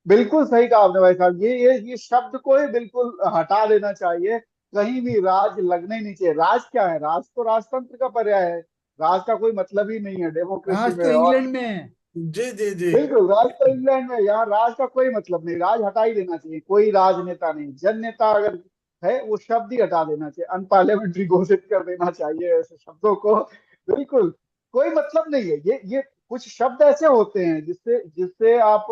बिल्कुल सही कहा आपने भाई साहब। ये शब्द को ही बिल्कुल हटा देना चाहिए। कहीं भी राज लगने ही नहीं चाहिए। राज क्या है? राज तो राजतंत्र का पर्याय है। राज का कोई मतलब ही नहीं है डेमोक्रेसी राज में। तो और इंग्लैंड में है। जी जी जी बिल्कुल, राज तो इंग्लैंड में, यहाँ राज का कोई मतलब नहीं। राज हटा ही देना चाहिए, कोई राजनेता नहीं, जन नेता अगर है वो शब्द ही हटा देना चाहिए, अनपार्लियामेंट्री घोषित कर देना चाहिए ऐसे शब्दों को। बिल्कुल, कोई मतलब नहीं है। ये कुछ शब्द ऐसे होते हैं जिससे जिससे आप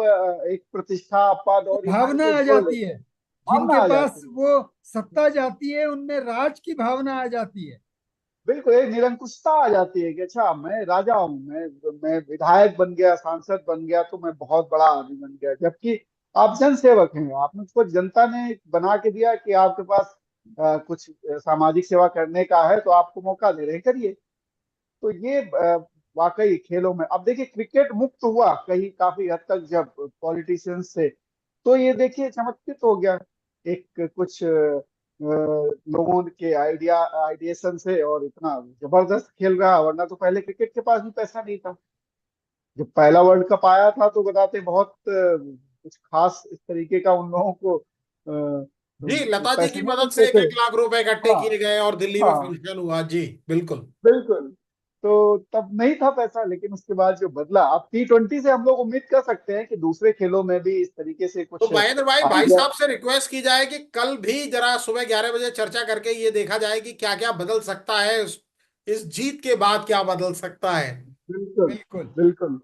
एक प्रतिष्ठा, पद वो और इमेज भावना को आ जोड़ जाती लेते है, हैं। भावना जिनके आ पास जाती है। वो सत्ता जाती है, उनमें राज की भावना आ जाती है। बिल्कुल, एक निरंकुशता आ जाती है कि अच्छा मैं राजा हूँ, मैं विधायक बन गया, सांसद बन गया तो मैं बहुत बड़ा आदमी बन गया। जबकि आप जन सेवक हैं, आपने उसको जनता ने बना के दिया कि आपके पास कुछ सामाजिक सेवा करने का है, तो आपको मौका दे रहे हैं, करिए। तो ये वाकई खेलों में अब देखिए क्रिकेट मुक्त हुआ कहीं काफी हद तक जब पॉलिटिशियंस से, तो ये देखिए चमत्कृत हो गया। एक कुछ लोगों के आइडिएशन से और इतना जबरदस्त खेल रहा, वरना तो पहले क्रिकेट के पास भी पैसा नहीं था। जब पहला वर्ल्ड कप आया था तो बताते बहुत कुछ खास इस तरीके का उन लोगों को जी, लता जी पैसे की नहीं मदद से मिलते एक थे। एक लाख रुपए इकट्ठे हाँ किए गए और दिल्ली में हाँ फंक्शन हुआ। जी बिल्कुल। बिल्कुल। तो तब नहीं था पैसा, लेकिन उसके बाद जो बदला, अब T20 से हम लोग उम्मीद कर सकते हैं कि दूसरे खेलों में भी इस तरीके से तो कुछ महेंद्र भाई, भाई आइडिया। साहब से रिक्वेस्ट की जाए कि कल भी जरा सुबह 11 बजे चर्चा करके ये देखा जाए कि क्या क्या बदल सकता है, इस जीत के बाद क्या बदल सकता है। बिल्कुल बिल्कुल। बिल्कुल।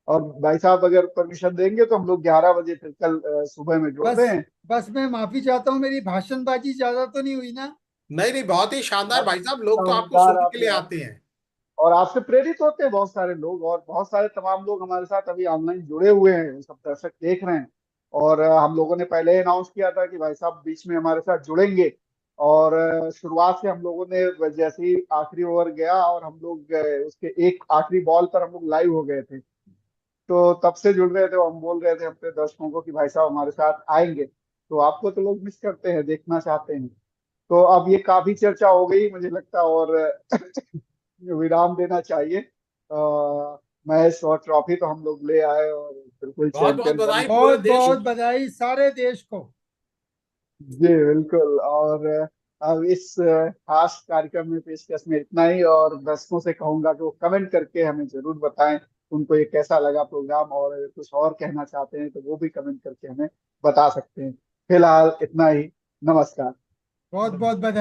और भाई साहब अगर परमिशन देंगे तो हम लोग 11 बजे फिर कल सुबह में जुड़ते बस हैं। बस मैं माफी चाहता हूँ, मेरी भाषणबाजी ज्यादा तो नहीं हुई ना? नहीं नहीं, बहुत ही शानदार बहुत भाई साहब, लोग तो आपको शानदार सुनने के लिए आपने, आते हैं। और आपसे प्रेरित होते हैं बहुत सारे लोग, और बहुत सारे तमाम लोग हमारे साथ अभी ऑनलाइन जुड़े हुए हैं, सब दर्शक देख रहे हैं। और हम लोगों ने पहले अनाउंस किया था कि भाई साहब बीच में हमारे साथ जुड़ेंगे। और शुरुआत से हम लोगों ने जैसे ही आखिरी ओवर गया और हम लोग उसके एक आखिरी बॉल पर हम लोग लाइव हो गए थे, तो तब से जुड़ रहे थे। और हम बोल रहे थे अपने दर्शकों को कि भाई साहब हमारे साथ आएंगे। तो आपको तो लोग मिस करते हैं, देखना चाहते हैं। तो अब ये काफी चर्चा हो गई मुझे लगता है, और विराम देना चाहिए। मैच और ट्रॉफी तो हम लोग ले आए और बिल्कुल बहुत बहुत चैंपियन बन बधाई गए। पूरे बहुत देश बहुत को। बधाई सारे देश को। जी बिल्कुल। और अब इस खास कार्यक्रम में पेशकश में इतना ही, और दर्शकों से कहूंगा कि वो कमेंट करके हमें जरूर बताएं उनको ये कैसा लगा प्रोग्राम, और अगर कुछ और कहना चाहते हैं तो वो भी कमेंट करके हमें बता सकते हैं। फिलहाल इतना ही। नमस्कार। बहुत बहुत बधाई।